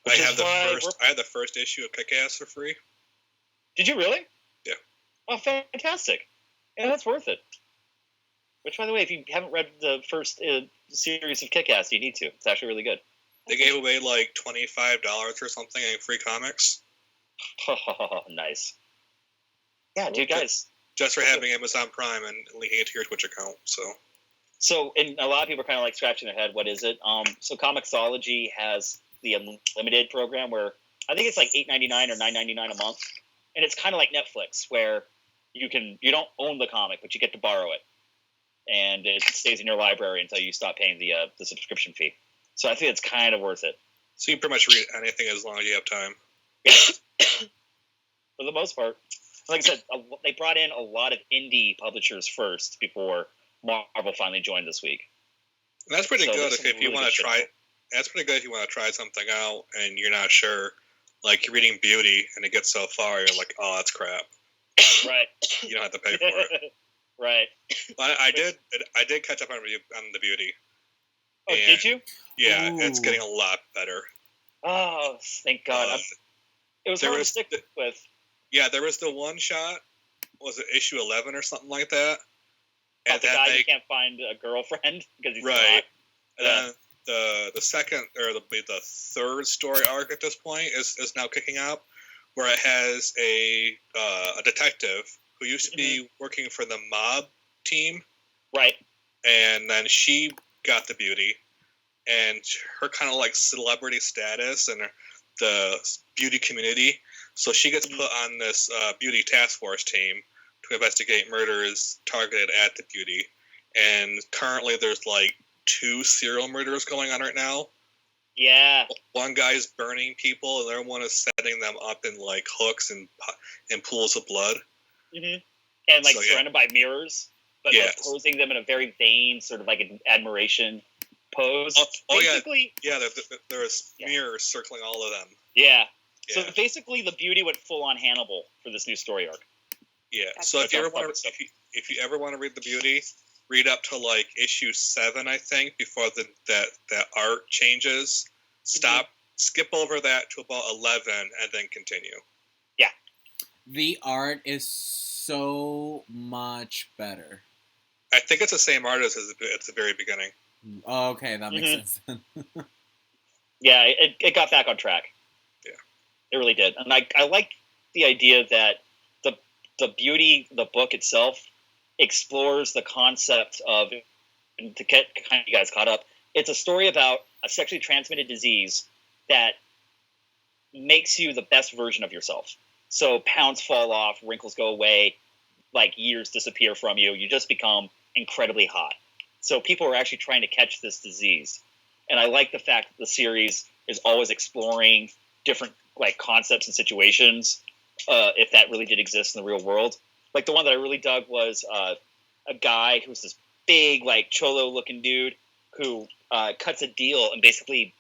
I had the first issue of Kick-Ass for free. Did you really? Yeah. Oh, fantastic. Yeah, that's worth it. Which, by the way, if you haven't read the first series of Kick-Ass, you need to. It's actually really good. They gave away like $25 or something in free comics. Nice. Yeah, dude, guys. Just for having Amazon Prime and linking it to your Twitch account. So, and a lot of people are kind of like scratching their head. What is it? So Comixology has the Unlimited program where I think it's like $8.99 or $9.99 a month, and it's kind of like Netflix where you don't own the comic, but you get to borrow it. and it stays in your library until you stop paying the subscription fee. So I think it's kind of worth it. So you pretty much read anything as long as you have time. For the most part. Like I said, they brought in a lot of indie publishers first before Marvel finally joined this week. And that's pretty good if you really want to try. That's pretty good if you want to try something out and you're not sure. Like you're reading Beauty and it gets so far, you're like, oh, that's crap. Right. You don't have to pay for it. Right. I did catch up on the Beauty. Oh, did you? Yeah, Ooh. It's getting a lot better. Oh, thank God. It was hard to stick with. Yeah, there was the one shot. Was it issue 11 or something like that? And the guy who can't find a girlfriend because he's right. Not. And then the second or the third story arc at this point is now kicking up, where it has a detective who used to be working for the mob team. Right. And then she got the Beauty, and her kind of like celebrity status and the beauty community. So she gets put on this Beauty task force team to investigate murders targeted at the Beauty. And currently there's like 2 serial murders going on right now. Yeah. One guy's burning people, and the other one is setting them up in like hooks and pools of blood. Mm-hmm. And like surrounded by mirrors, but like posing them in a very vain sort of like an admiration pose. Basically, there's mirrors circling all of them. Yeah. So basically, the Beauty went full on Hannibal for this new story arc. Yeah. So if you ever want to read the Beauty, read up to like issue 7, I think, before that art changes. Skip over that to about 11, and then continue. Yeah. The art is so much better. I think it's the same artist as at the very beginning. Oh, okay, that makes sense. Yeah, it got back on track. Yeah. It really did. And I like the idea that the Beauty, the book itself, explores the concept of, and to get kind of you guys caught up, it's a story about a sexually transmitted disease that makes you the best version of yourself. So pounds fall off, wrinkles go away, like years disappear from you. You just become incredibly hot. So people are actually trying to catch this disease. And I like the fact that the series is always exploring different like concepts and situations, if that really did exist in the real world. Like the one that I really dug was a guy who's this big like cholo-looking dude who cuts a deal and basically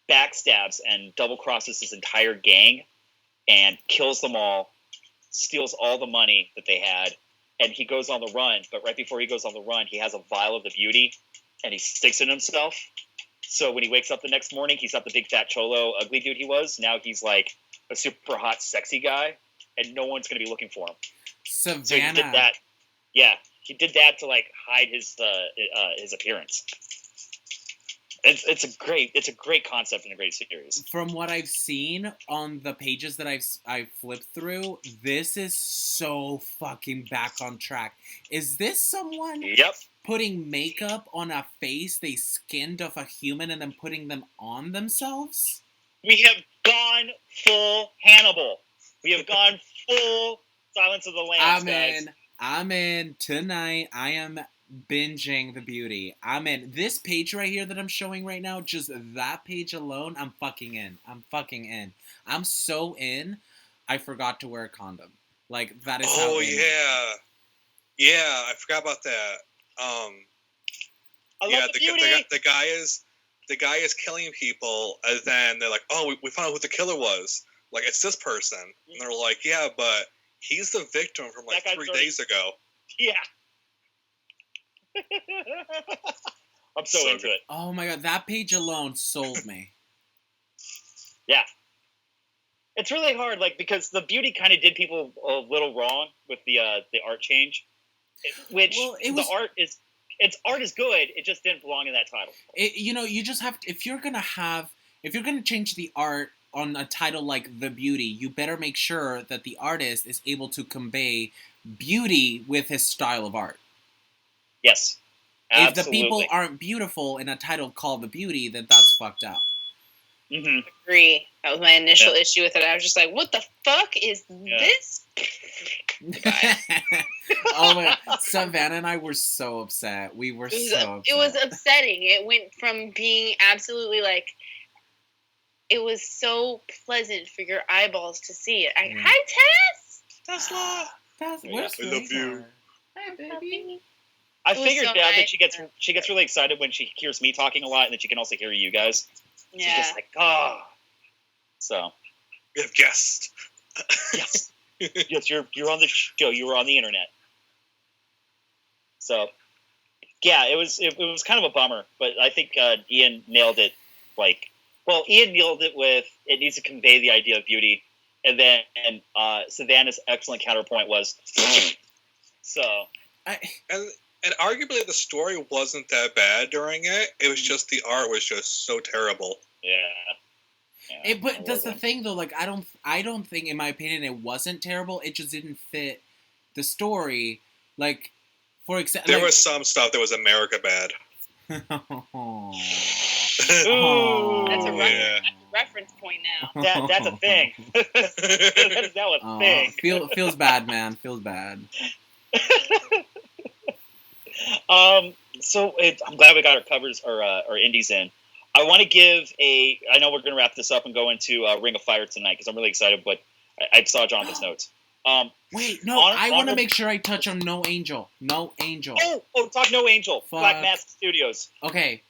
backstabs and double-crosses his entire gang and kills them all, steals all the money that they had, and he goes on the run. But right before he goes on the run, he has a vial of the Beauty, and he sticks it in himself. So when he wakes up the next morning, he's not the big fat cholo ugly dude he was. Now he's like a super hot sexy guy, and no one's going to be looking for him. Savanna. So he did that. Yeah, he did that to like hide his appearance. It's a great concept and a great series. From what I've seen on the pages that I've flipped through, this is so fucking back on track. Is this someone putting makeup on a face they skinned off a human and then putting them on themselves? We have gone full Hannibal. We have gone full Silence of the Lambs, guys. I'm in. Tonight, I am binging the Beauty. I'm in. This page right here that I'm showing right now, just that page alone, I'm fucking in. I'm so in, I forgot to wear a condom. Like, that is how in. Yeah, I forgot about that. The guy is killing people, and then they're like, oh, we found out who the killer was. Like, it's this person. And they're like, yeah, but he's the victim from like 3 days ago. Yeah. I'm so into it. Oh my god, that page alone sold me. Yeah. It's really hard, like, because the Beauty kind of did people a little wrong with the art change, which the art is good. It just didn't belong in that title. You just have to, if you're gonna change the art on a title like The Beauty, you better make sure that the artist is able to convey beauty with his style of art. Yes. Absolutely. If the people aren't beautiful in a title called The Beauty, then that's fucked up. Mm-hmm. Agree. That was my initial issue with it. I was just like, what the fuck is this? Oh my god. Savanna and I were so upset. We were so upset. It was upsetting. It went from being absolutely like, it was so pleasant for your eyeballs to see it. Hi, Tess! Tesla! Where's I love you. Hi, baby. I It was figured so out that nice. she gets really excited when she hears me talking a lot, and then she can also hear you guys. Yeah. She's just like, oh. So. We have guests. Yes. Yes, you're on the show. You were on the internet. So, yeah, it was kind of a bummer, but I think Ian nailed it. Ian nailed it with it needs to convey the idea of beauty, and then Savannah's excellent counterpoint was so. And arguably the story wasn't that bad during it. It was just the art was just so terrible. Yeah. But that's the thing, though. Like, I don't think, in my opinion, it wasn't terrible. It just didn't fit the story. Like, for example, there was some stuff that was America bad. That's a reference point now. That's a thing. That is now a thing. Feels bad, man. Feels bad. So I'm glad we got our covers, our indies in. I want to give I know we're going to wrap this up and go into Ring of Fire tonight because I'm really excited, but I saw Jonathan's notes. Wait, no, I want to make sure I touch on No Angel. No Angel. Oh, talk No Angel. Fuck. Black Mask Studios. Okay,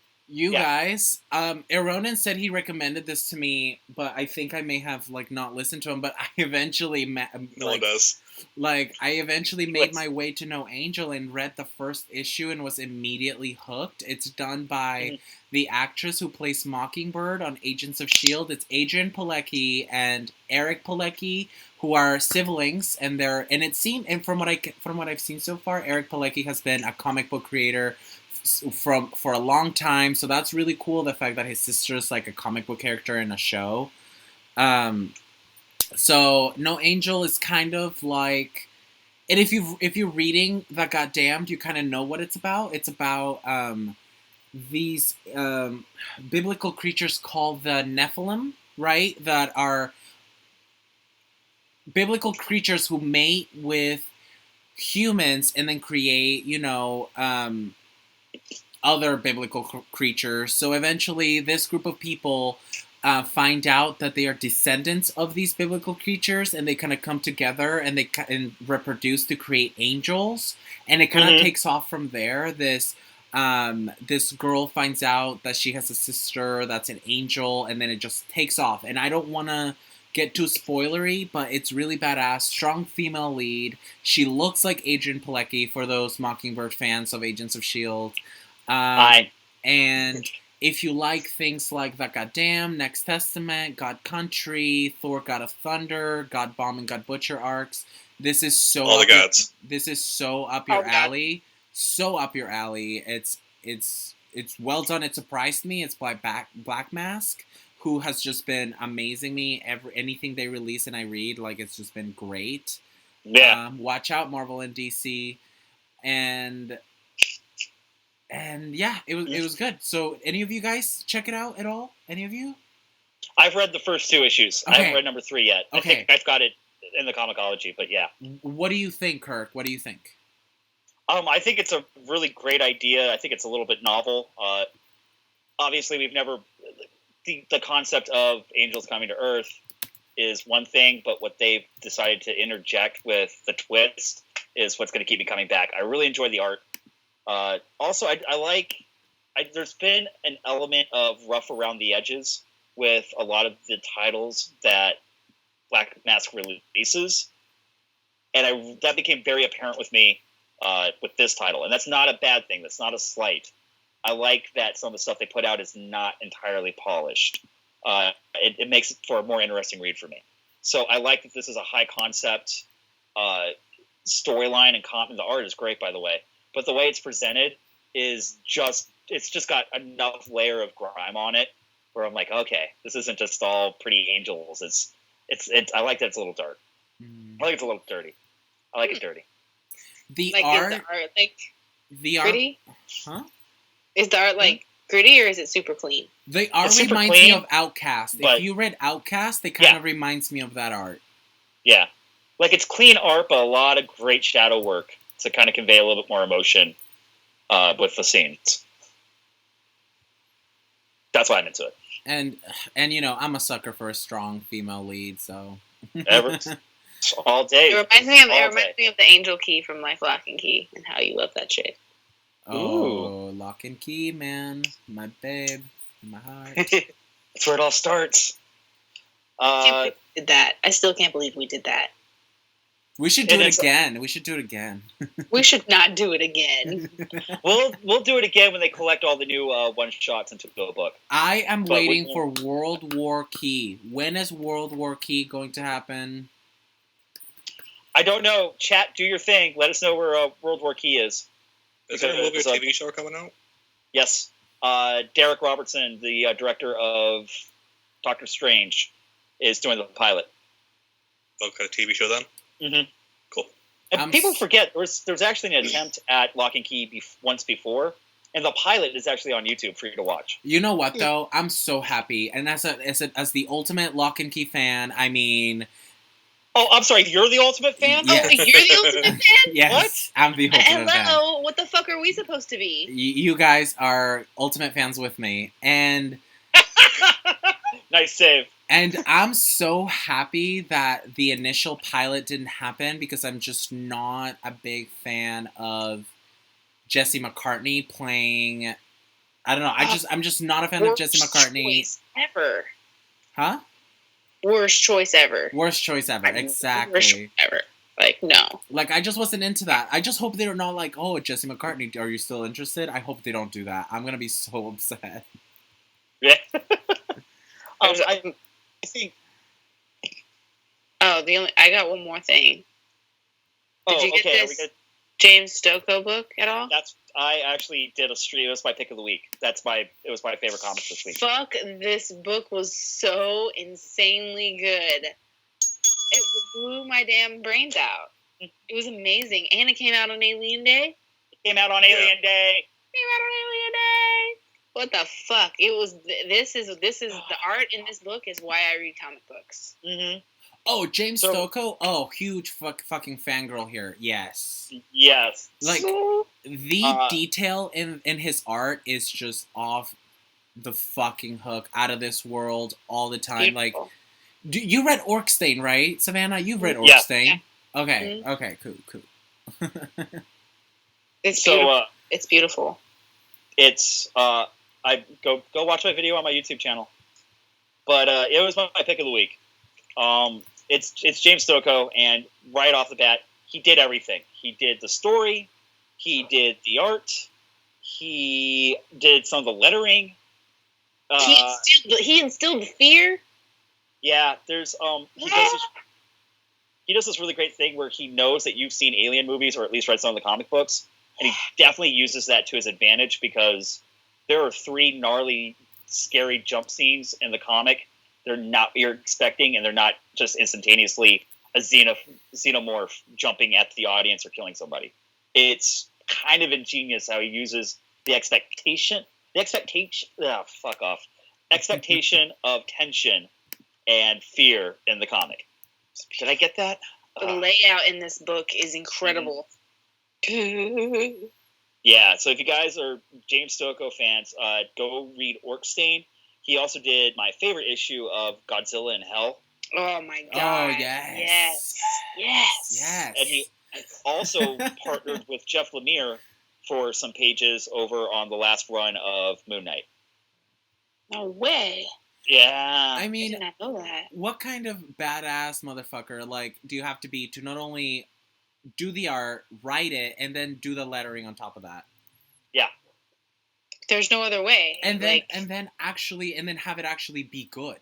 guys, Aronan said he recommended this to me, but I think I may have, not listened to him, but I eventually, No one does. I eventually made my way to No Angel and read the first issue and was immediately hooked. It's done by the actress who plays Mockingbird on Agents of S.H.I.E.L.D. It's Adrian Pilecki and Eric Pilecki, who are siblings, and from what I've seen so far, Eric Pilecki has been a comic book creator for a long time, so that's really cool. The fact that his sister is like a comic book character in a show. So No Angel is kind of like, and if you're reading The Goddamned, you kind of know what it's about. It's about these biblical creatures called the Nephilim, right? That are biblical creatures who mate with humans and then create, other biblical creatures. So eventually this group of people find out that they are descendants of these biblical creatures, and they kind of come together and they reproduce to create angels, and it kind of takes off from there. This girl finds out that she has a sister that's an angel, and then it just takes off. And I don't want to get too spoilery, but it's really badass. Strong female lead. She looks like Adrian Pilecki for those Mockingbird fans of Agents of S.H.I.E.L.D. And if you like things like The Goddamn, Next Testament, God Country, Thor God of Thunder, God Bomb and God Butcher arcs, this is so all the gods. This is so up your alley. So up your alley. It's well done. It surprised me. It's by Black Mask, who has just been amazing me. Anything they release and I read, it's just been great. Yeah. Watch out, Marvel and DC. And yeah, it was good. So, any of you guys check it out at all? Any of you? I've read the first 2 issues. Okay. I haven't read number 3 yet. Okay. I think I've got it in the Comixology, but yeah. What do you think, Kirk? What do you think? I think it's a really great idea. I think it's a little bit novel. Obviously, we've never the concept of angels coming to Earth is one thing, but what they've decided to interject with the twist is what's going to keep me coming back. I really enjoy the art. Also, there's been an element of rough around the edges with a lot of the titles that Black Mask releases, and that became very apparent with me with this title, and that's not a bad thing. That's not a slight. I like that some of the stuff they put out is not entirely polished. It makes it for a more interesting read for me. So I like that this is a high concept storyline, and the art is great, by the way. But the way it's presented is it's just got enough layer of grime on it where I'm like, okay, this isn't just all pretty angels. I like that it's a little dark. I like it's a little dirty. I like it dirty. The art, gritty? Huh? Is the art gritty, or is it super clean? The art reminds me of Outcast. If you read Outcast, it kind of reminds me of that art. Yeah. It's clean art, but a lot of great shadow work. to kind of convey a little bit more emotion with the scenes. That's why I'm into it. And I'm a sucker for a strong female lead, so all day. It reminds me of the Angel Key from Life, Lock and Key, and how you love that shit. Oh, Lock and Key, man, my babe, my heart. That's where it all starts. We did that. I still can't believe we did that. We should do it again. We should do it again. We should not do it again. We'll do it again when they collect all the new one shots into the book. I am waiting for World War Key. When is World War Key going to happen? I don't know. Chat, do your thing. Let us know where World War Key is. Is there a movie or TV show coming out? Yes. Derek Robertson, the director of Doctor Strange, is doing the pilot. Okay, TV show then? Mm-hmm. Cool. And people forget, there's actually an attempt at Lock and Key once before, and the pilot is actually on YouTube for you to watch. You know what, though? I'm so happy. And as the ultimate Lock and Key fan, I mean... Oh, I'm sorry, you're the ultimate fan? Yeah. Oh, you're the ultimate fan? Yes, what? I'm the ultimate fan. Hello, what the fuck are we supposed to be? You guys are ultimate fans with me, and... Nice save. And I'm so happy that the initial pilot didn't happen because I'm just not a big fan of Jesse McCartney playing... I don't know, I'm just not a fan of Jesse McCartney. Choice ever. Huh? Worst choice ever. Worst choice ever, exactly. Worst choice ever. Like, no. Like, I just wasn't into that. I just hope they're not like, oh, Jesse McCartney, are you still interested? I hope they don't do that. I'm gonna be so upset. Yeah. I think... Oh, I got one more thing. Did you get this James Stokoe book at all? I actually did a stream. It was my pick of the week. It was my favorite comic this week. Fuck, this book was so insanely good. It blew my damn brains out. It was amazing. And it came out on Alien Day. Came out on Alien Day. What the fuck? It was. This is the art in this book is why I read comic books. Mm-hmm. Oh, James Stokoe? Oh, huge fucking fangirl here. Yes. Yes. Like, the detail in his art is just off the fucking hook, out of this world all the time. Beautiful. Like, you read Orkstain, right, Savanna? You've read Orkstain? Yeah. Okay, Mm-hmm. okay, cool. It's beautiful. It's beautiful. It's, I go watch my video on my YouTube channel. But it was my pick of the week. It's James Stokoe, and right off the bat, he did everything. He did the story, he did the art, he did some of the lettering. He instilled fear. Yeah, there's he does this really great thing where he knows that you've seen Alien movies or at least read some of the comic books, and he definitely uses that to his advantage because there are 3 gnarly, scary jump scenes in the comic. They're not what you're expecting, and they're not just instantaneously a xenomorph jumping at the audience or killing somebody. It's kind of ingenious how he uses the expectation of tension and fear in the comic. Did I get that? The layout in this book is incredible. Yeah, so if you guys are James Stokoe fans, go read Orkstain. He also did my favorite issue of Godzilla in Hell. Oh my god. Oh, yes. Yes. And he also partnered with Jeff Lemire for some pages over on the last run of Moon Knight. No way. Yeah. I mean, I did not know that. What kind of badass motherfucker, like, do you have to be to not only do the art, write it, and then do the lettering on top of that? Yeah. There's no other way. And then have it actually be good.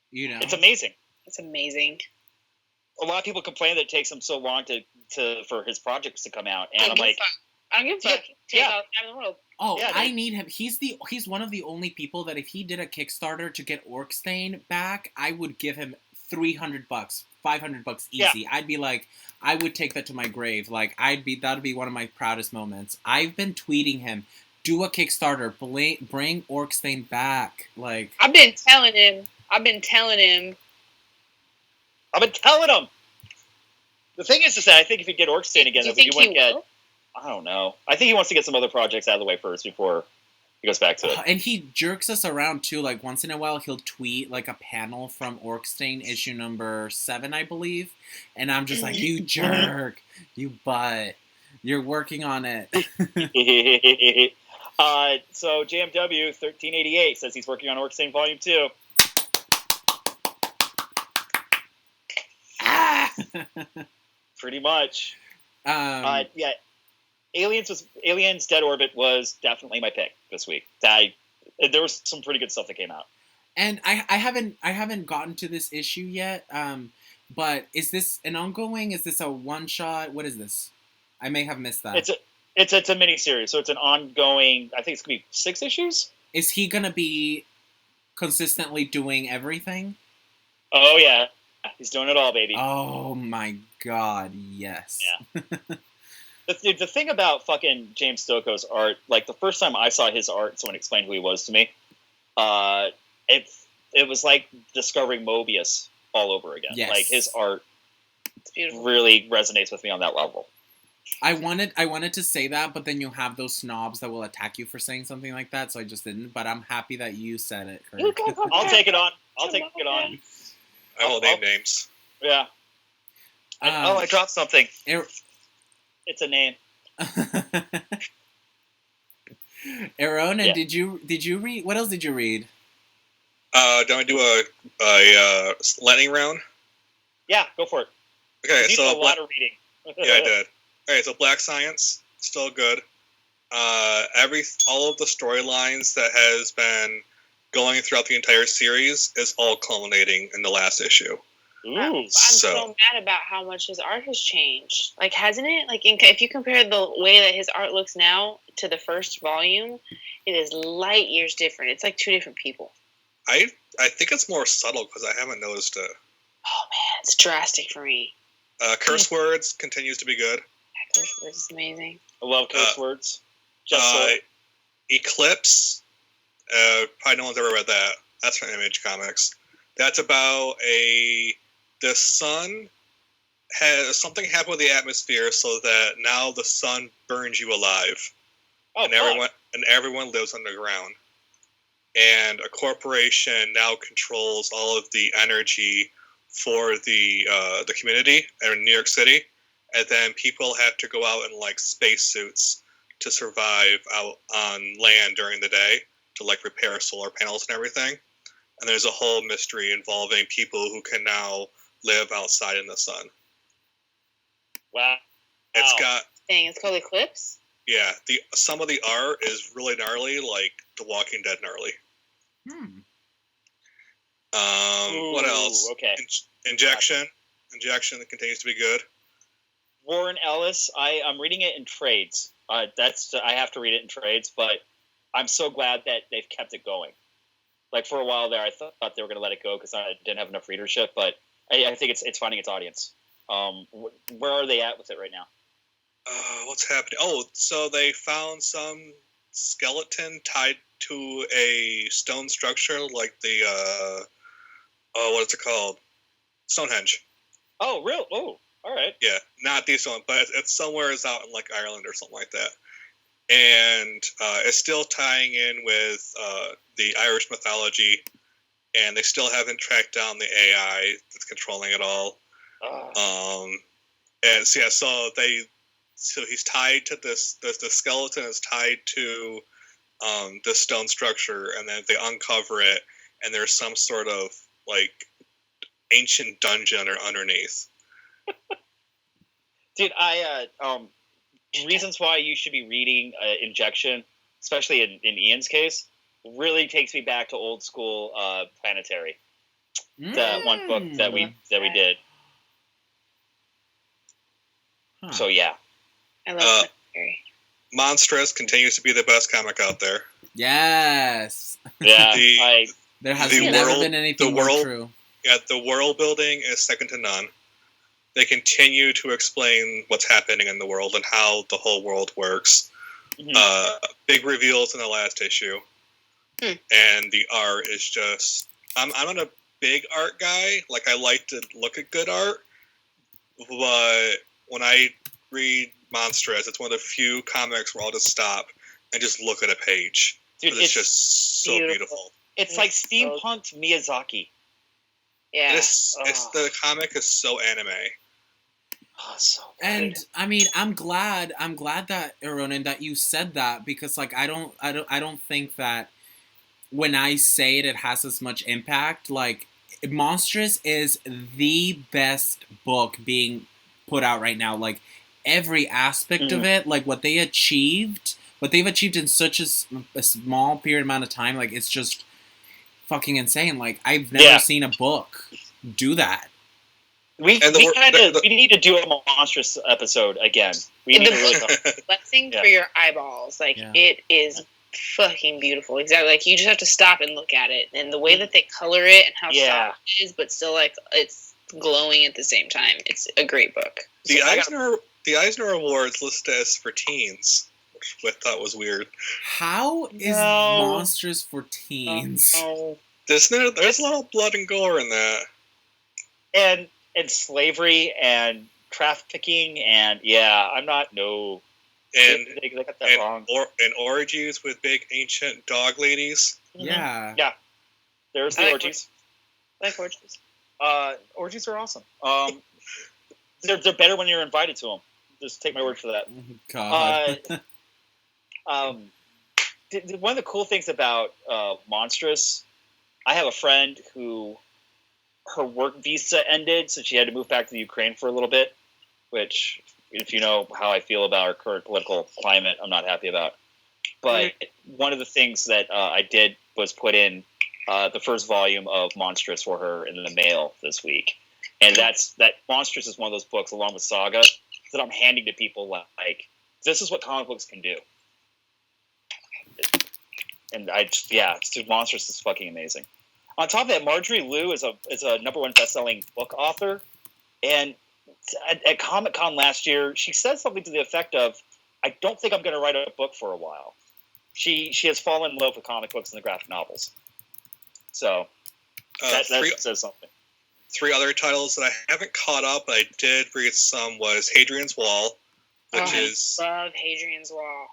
You know? It's amazing. It's amazing. A lot of people complain that it takes him so long for his projects to come out, and I'm like, I don't give a fuck. Take all the time in the world. Oh, yeah, I need him. He's one of the only people that if he did a Kickstarter to get Orkstain back, I would give him $300, $500 easy. Yeah. I'd be like, I would take that to my grave. Like, that'd be one of my proudest moments. I've been tweeting him, do a Kickstarter, bring Orkstain back. Like, I've been telling him. The thing is that I think if he get Orkstein again, Do you that think he he wouldn't get. will? I don't know. I think he wants to get some other projects out of the way first before he goes back to it. And he jerks us around too. Like once in a while, he'll tweet like a panel from Orkstein issue number 7, I believe, and I'm just like, you jerk, you butt, you're working on it. So JMW 1388 says he's working on Orkstein Volume 2. Ah! Pretty much. Yeah. Aliens Dead Orbit was definitely my pick this week. There was some pretty good stuff that came out. And I haven't gotten to this issue yet. But is this an ongoing? Is this a one shot? What is this? I may have missed that. It's a mini series, so it's an ongoing. I think it's gonna be 6 issues. Is he gonna be consistently doing everything? Oh yeah, he's doing it all, baby. Oh my god, yes. Yeah. The thing about fucking James Stokoe's art, like the first time I saw his art, someone explained who he was to me. It was like discovering Mobius all over again. Yes. Like his art It's beautiful. really resonates with me on that level. I wanted to say that, but then you have those snobs that will attack you for saying something like that, so I just didn't. But I'm happy that you said it, Kirk. I'll take it on. I'll take it on. I will name names. Yeah. I dropped something. It's a name. Aaron, and Yeah. did you read? What else did you read? Don't I do a lightning round? Yeah, go for it. Okay, You did so a lot of reading. yeah, I did. Okay, so Black Science still good. All of the storylines that has been going throughout the entire series is all culminating in the last issue. Ooh. I'm so mad about how much his art has changed. Like, hasn't it? Like, if you compare the way that his art looks now to the first volume, it is light years different. It's like 2 different people. I think it's more subtle because I haven't noticed it. Oh man, it's drastic for me. Curse Words continues to be good. Curse Words is amazing. I love curse words. Just so. Eclipse. Probably no one's ever read that. That's from Image Comics. That's about the sun has something happened with the atmosphere so that now the sun burns you alive. Oh, and everyone lives underground. And a corporation now controls all of the energy for the community in New York City, and then people have to go out in like spacesuits to survive out on land during the day to like repair solar panels and everything. And there's a whole mystery involving people who can now live outside in the sun. Wow. It's called Eclipse? Yeah, some of the art is really gnarly, like The Walking Dead gnarly. What else? Okay. Injection continues to be good. Warren Ellis. I'm reading it in trades. I have to read it in trades, but I'm so glad that they've kept it going. Like for a while there, I thought they were going to let it go because I didn't have enough readership, but I think it's finding its audience. Where are they at with it right now? What's happening? Oh, so they found some skeleton tied to a stone structure, like the what is it called? Stonehenge. Oh, real? Oh, all right. Yeah, not this one, but it's somewhere out in like Ireland or something like that. And it's still tying in with the Irish mythology, and they still haven't tracked down the AI that's controlling it all. And so, yeah, so he's tied to this. The skeleton is tied to this stone structure, and then they uncover it, and there's some sort of like ancient dungeon or underneath. Dude, reasons why you should be reading Injection, especially in Ian's case, really takes me back to old school Planetary. That one book that we did. Huh. So yeah, I love Planetary. Monstrous continues to be the best comic out there. Yes. yeah. There has the never world- been anything the more world- true. Yeah, the world building is second to none. They continue to explain what's happening in the world and how the whole world works. Mhm. Big reveals in the last issue. And the art is just... I'm not a big art guy. Like, I like to look at good art. but when I read Monstrous, it's one of the few comics where I'll just stop and just look at a page. Dude, It's just so beautiful. It's like steampunked Miyazaki. Yeah. It's the comic is so anime. Oh, so good. And I mean, I'm glad that Ronan, that you said that, because like I don't think that when I say it, it has as much impact. Like, Monstrous is the best book being put out right now. Like, every aspect of it, like what they've achieved in such a small period amount of time, like it's just fucking insane. Like, I've never seen a book do that. We need to do a Monstrous episode again. We need to really blessing for your eyeballs. Like, it is fucking beautiful. Exactly. Like, you just have to stop and look at it, and the way that they color it and how soft it is, but still like it's glowing at the same time. It's a great book. The Eisner Awards listed as for teens, which I thought was weird. How is Monstrous for teens? No. There's a lot of blood and gore in that. And slavery and trafficking and I'm not and they got that wrong. And orgies with big ancient dog ladies. Yeah. Yeah. There's the orgies. I like orgies. Orgies are awesome. They're better when you're invited to them. Just take my word for that. God. One of the cool things about Monstrous, I have a friend who her work visa ended, so she had to move back to the Ukraine for a little bit, which, if you know how I feel about our current political climate, I'm not happy about. But one of the things that I did was put in the first volume of Monstrous for her in the mail this week. And that Monstrous is one of those books, along with Saga, that I'm handing to people like, this is what comic books can do. And Monstrous is fucking amazing. On top of that, Marjorie Liu is a #1 best-selling book author, and at Comic-Con last year, she said something to the effect of, "I don't think I'm going to write a book for a while." She has fallen in love with comic books and the graphic novels, so that says something. 3 other titles that I haven't caught up, but I did read some, was Hadrian's Wall, which is... I love Hadrian's Wall.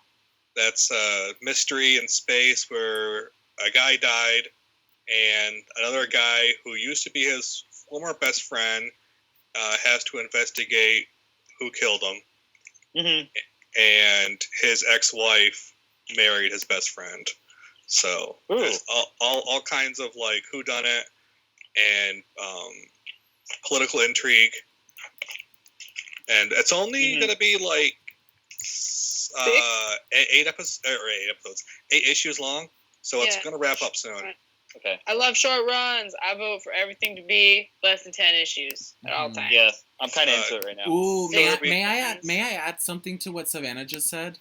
That's a mystery in space where a guy died, and another guy who used to be his former best friend has to investigate who killed him. Mm-hmm. And his ex-wife married his best friend. So there's all kinds of like whodunit and political intrigue. And it's only going to be like 8 issues long. So it's going to wrap up soon. Okay. I love short runs. I vote for everything to be less than 10 issues at all times. Yeah, I'm kind of into it right now. Ooh, may I add something to what Savanna just said?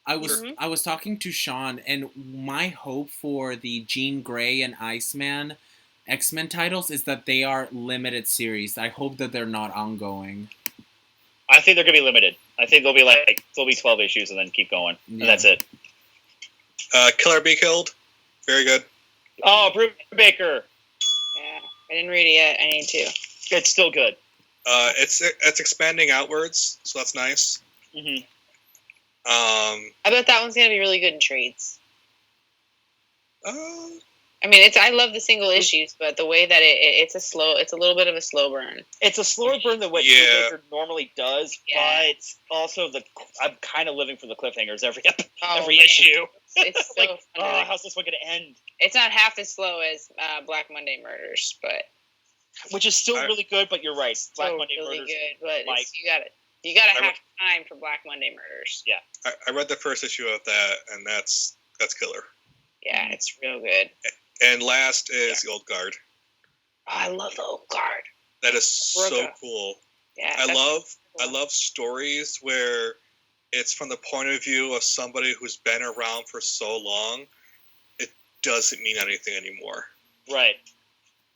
I was talking to Sean, and my hope for the Jean Grey and Iceman X-Men titles is that they are limited series. I hope that they're not ongoing. I think they're gonna be limited. I think there'll be 12 issues and then keep going, and that's it. Killer Be Killed, very good. Oh, Brubaker. Yeah, I didn't read it yet. I need to. It's still good. It's expanding outwards, so that's nice. Mm-hmm. I bet that one's gonna be really good in trades. I mean, I love the single issues, but the way that it's a little bit of a slow burn. It's a slower burn than what Brubaker normally does, but also I'm kind of living for the cliffhangers every issue. It's so like, how's this one going to end? It's not half as slow as Black Monday Murders, but which is still really good. But you're right, Black Monday really Murders, good. But you gotta have time for Black Monday Murders. Yeah, I read the first issue of that, and that's killer. Yeah, it's real good. And last is the Old Guard. Oh, I love the Old Guard. That is so cool. Yeah, I love stories where it's from the point of view of somebody who's been around for so long, it doesn't mean anything anymore. Right.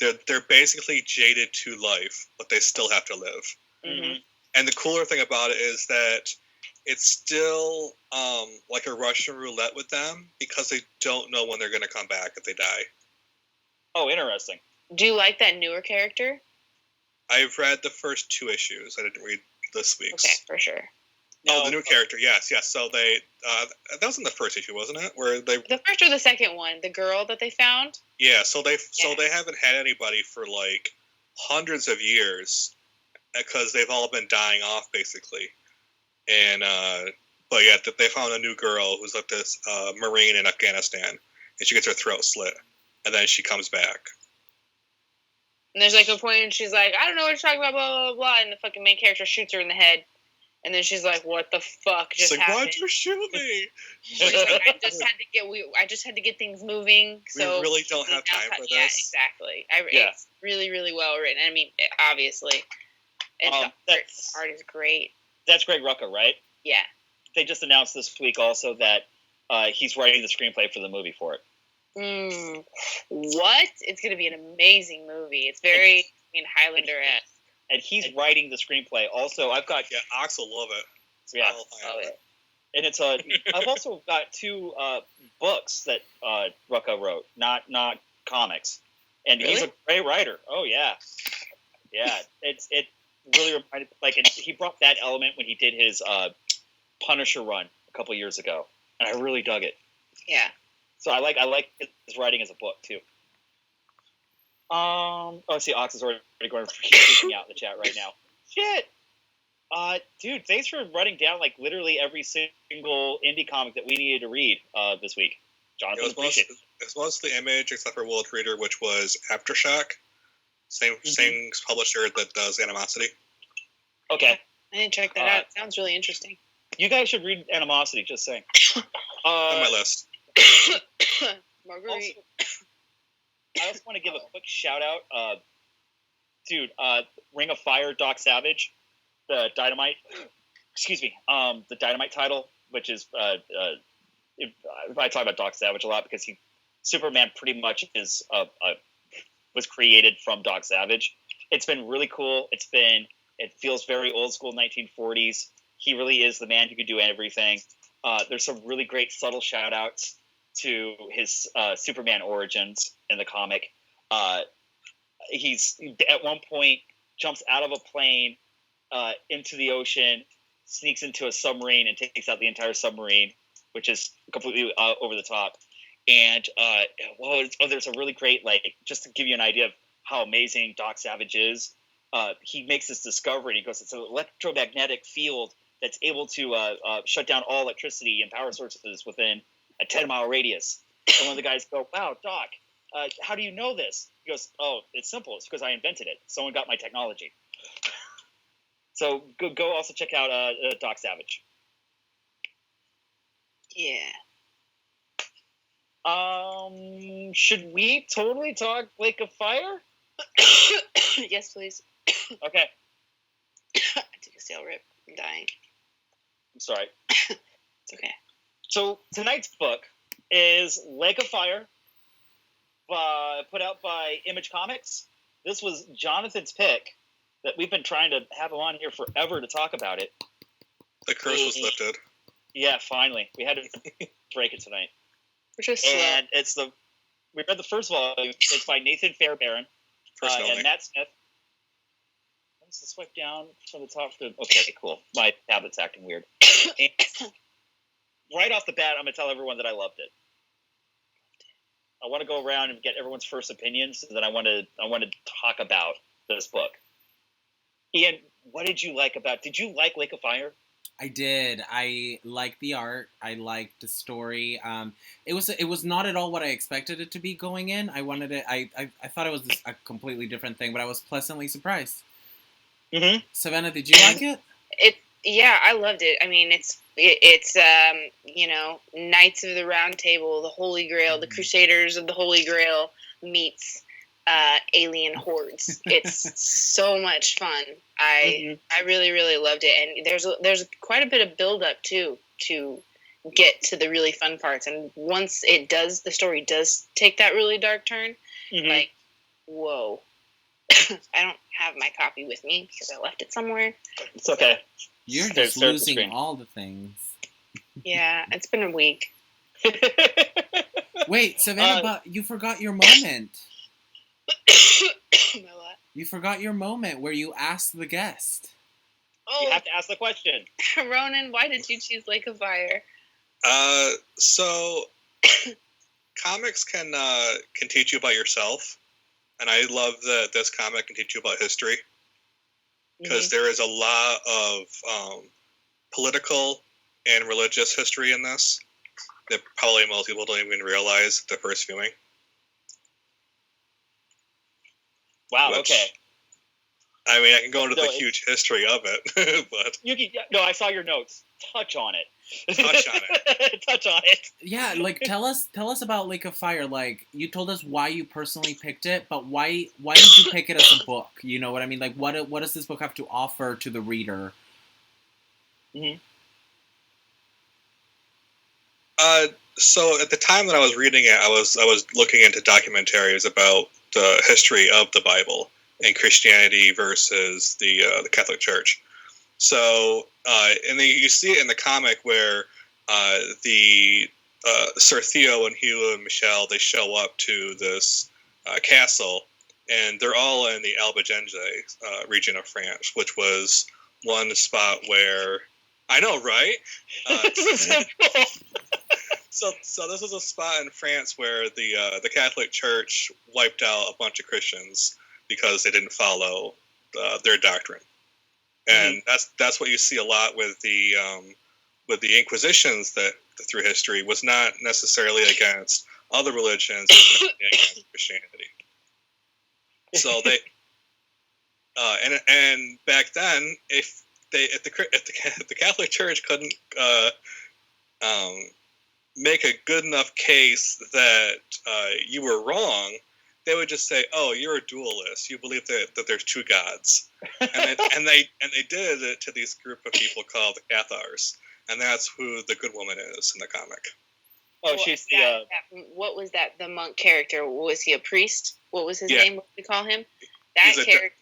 They're basically jaded to life, but they still have to live. Mm-hmm. And the cooler thing about it is that it's still like a Russian roulette with them because they don't know when they're going to come back if they die. Oh, interesting. Do you like that newer character? I've read the first 2 issues. I didn't read this week's. Okay, for sure. Oh, the new character. Yes. So they that was in the first issue, wasn't it? Where they The first or the second one, the girl that they found. Yeah. So they haven't had anybody for like hundreds of years because they've all been dying off basically, and but yeah, they found a new girl who's like this Marine in Afghanistan, and she gets her throat slit, and then she comes back. And there's like a point, and she's like, "I don't know what you're talking about," blah blah blah, and the fucking main character shoots her in the head. And then she's like, "What the fuck just happened?" Why'd you shoot me? She's like, I just had to get things moving. So we really don't have time for this. Yeah, exactly. It's really, really well written. I mean, obviously, and the art is great. That's Greg Rucka, right? Yeah. They just announced this week also that he's writing the screenplay for the movie for it. What? It's going to be an amazing movie. It's very Highlander-esque. And he's writing the screenplay. Also, I've got Ox will love it. Yeah, love it. And it's I've also got 2 books that Rucka wrote, not comics. And Really? he's a great writer. Oh yeah. It really reminded and he brought that element when he did his Punisher run a couple years ago, and I really dug it. Yeah. So I like his writing as a book too. See, Ox is already going freaking out in the chat right now. Shit. Dude, thanks for writing down like literally every single indie comic that we needed to read this week. Jonathan, appreciate it. It's mostly Image, except for World Reader, which was Aftershock. Same publisher that does Animosity. Okay. I didn't check that out. It sounds really interesting. You guys should read Animosity, just saying. On my list. Marguerite. I also want to give a quick shout out. Dude, Ring of Fire, Doc Savage, the Dynamite. Excuse me. The Dynamite title, which is I talk about Doc Savage a lot because Superman pretty much is was created from Doc Savage. It's been really cool. It feels very old school 1940s. He really is the man who could do everything. There's some really great subtle shout outs to his Superman origins in the comic. He's at one point jumps out of a plane into the ocean, sneaks into a submarine and takes out the entire submarine, which is completely over the top. And there's a really great, just to give you an idea of how amazing Doc Savage is. He makes this discovery. He goes, it's an electromagnetic field that's able to shut down all electricity and power sources within a 10-mile radius. And one of the guys go, wow, Doc, how do you know this? He goes, oh, it's simple. It's because I invented it. Someone got my technology. So go also check out Doc Savage. Yeah. Should we totally talk Lake of Fire? Yes, please. Okay. I took a stale rip. I'm dying. I'm sorry. It's okay. So tonight's book is Lake of Fire, put out by Image Comics. This was Jonathan's pick that we've been trying to have him on here forever to talk about it. The curse was lifted. Yeah, finally. We had to break it tonight. We're just slow. And we read the first volume. It's by Nathan Fairbairn and Matt Smith. Let's swipe down from the top. Okay, cool. My tablet's acting weird. And right off the bat, I'm going to tell everyone that I loved it. I want to go around and get everyone's first opinions, and then I want to talk about this book. Ian, what did you like about? Did you like Lake of Fire? I did. I liked the art. I liked the story. It was not at all what I expected it to be going in. I wanted it. I thought it was a completely different thing, but I was pleasantly surprised. Mm-hmm. Savannah, did you like it? Yeah, I loved it. I mean, it's Knights of the Round Table, the Holy Grail, the Crusaders of the Holy Grail meets alien hordes. It's so much fun. I really, really loved it, and there's quite a bit of build up too to get to the really fun parts. And once the story does take that really dark turn, like, whoa. I don't have my copy with me because I left it somewhere. It's okay. You're just losing all the things. Yeah, it's been a week. Wait, Savannah, but you forgot your moment. My what? You forgot your moment where you asked the guest. Oh, You have to ask the question. Ronan, why did you choose Lake of Fire? So comics can teach you about yourself, and I love that this comic can teach you about history, because there is a lot of political and religious history in this that probably most people don't even realize at the first viewing. Wow. Okay. I mean, I can go into No, the huge history of it, but You can, no, I saw your notes. Touch on it. Touch on it. Touch on it. Yeah, like tell us about Lake of Fire. Like you told us why you personally picked it, but why did you pick it as a book? You know what I mean? Like what does this book have to offer to the reader? So at the time that I was reading it, I was looking into documentaries about the history of the Bible and Christianity versus the Catholic Church. So you see it in the comic where the Sir Theo and Hugh and Michelle, they show up to this castle, and they're all in the Albigense region of France, which was one spot where I know, right? So this is a spot in France where the Catholic Church wiped out a bunch of Christians because they didn't follow their doctrine, and that's what you see a lot with the Inquisitions that through history was not necessarily against other religions, it was mainly against Christianity. So they and back then, if the Catholic Church couldn't make a good enough case that you were wrong, they would just say, "Oh, you're a dualist. You believe that there's two gods," and they did it to this group of people called the Cathars, and that's who the good woman is in the comic. Oh, she's the. What was that? The monk character? Was he a priest? What was his Yeah. name? What did we call him? That He's character.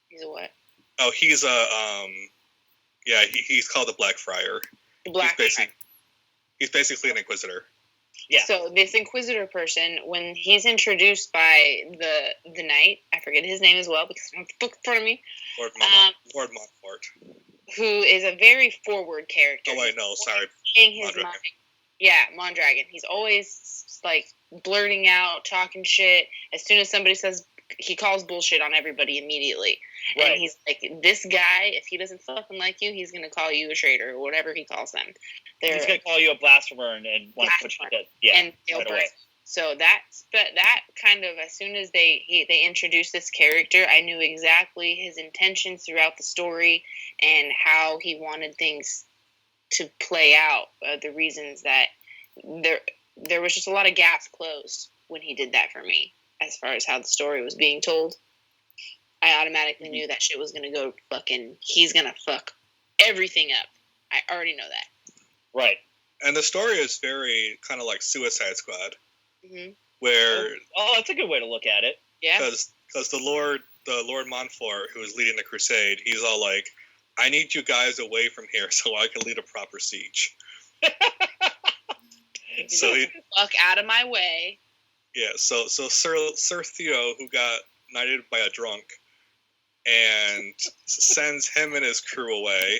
He's a what? Oh, he's a he's called the Black Friar. The Black Friar. He's basically an inquisitor. Yeah. So this inquisitor person, when he's introduced by the knight, I forget his name as well because I don't have the book in front of me. Lord Montfort. Who is a very forward character. Oh, I know. Sorry. Saying his mind. Yeah, Mondragon. He's always like blurting out, talking shit. As soon as somebody says, he calls bullshit on everybody immediately. Right. And he's like, this guy, if he doesn't fucking like you, he's going to call you a traitor or whatever he calls them. He's going to call you a blasphemer and want to put you to death. Yeah. And they'll burn. So that kind of, as soon as they introduced this character, I knew exactly his intentions throughout the story and how he wanted things to play out. The reasons that there was just a lot of gaps closed when he did that for me, as far as how the story was being told. I automatically knew that shit was going to go he's going to fuck everything up. I already know that. Right. And the story is very kind of like Suicide Squad. Mm-hmm. Where... Oh, that's a good way to look at it. Yeah. Because the Lord Montfort, who is leading the crusade, he's all like, I need you guys away from here so I can lead a proper siege. So he... Fuck out of my way. Yeah, so Sir Theo, who got knighted by a drunk, and sends him and his crew away,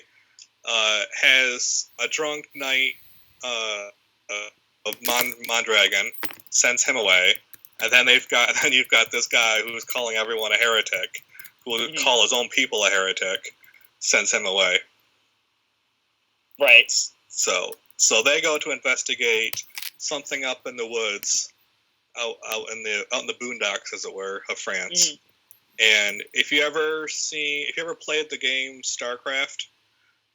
has a drunk knight of Mondragon, sends him away, and then you've got this guy who's calling everyone a heretic, who will call his own people a heretic, sends him away. Right. So they go to investigate something up in the woods, out in the boondocks, as it were, of France. Mm-hmm. And if you ever played the game StarCraft,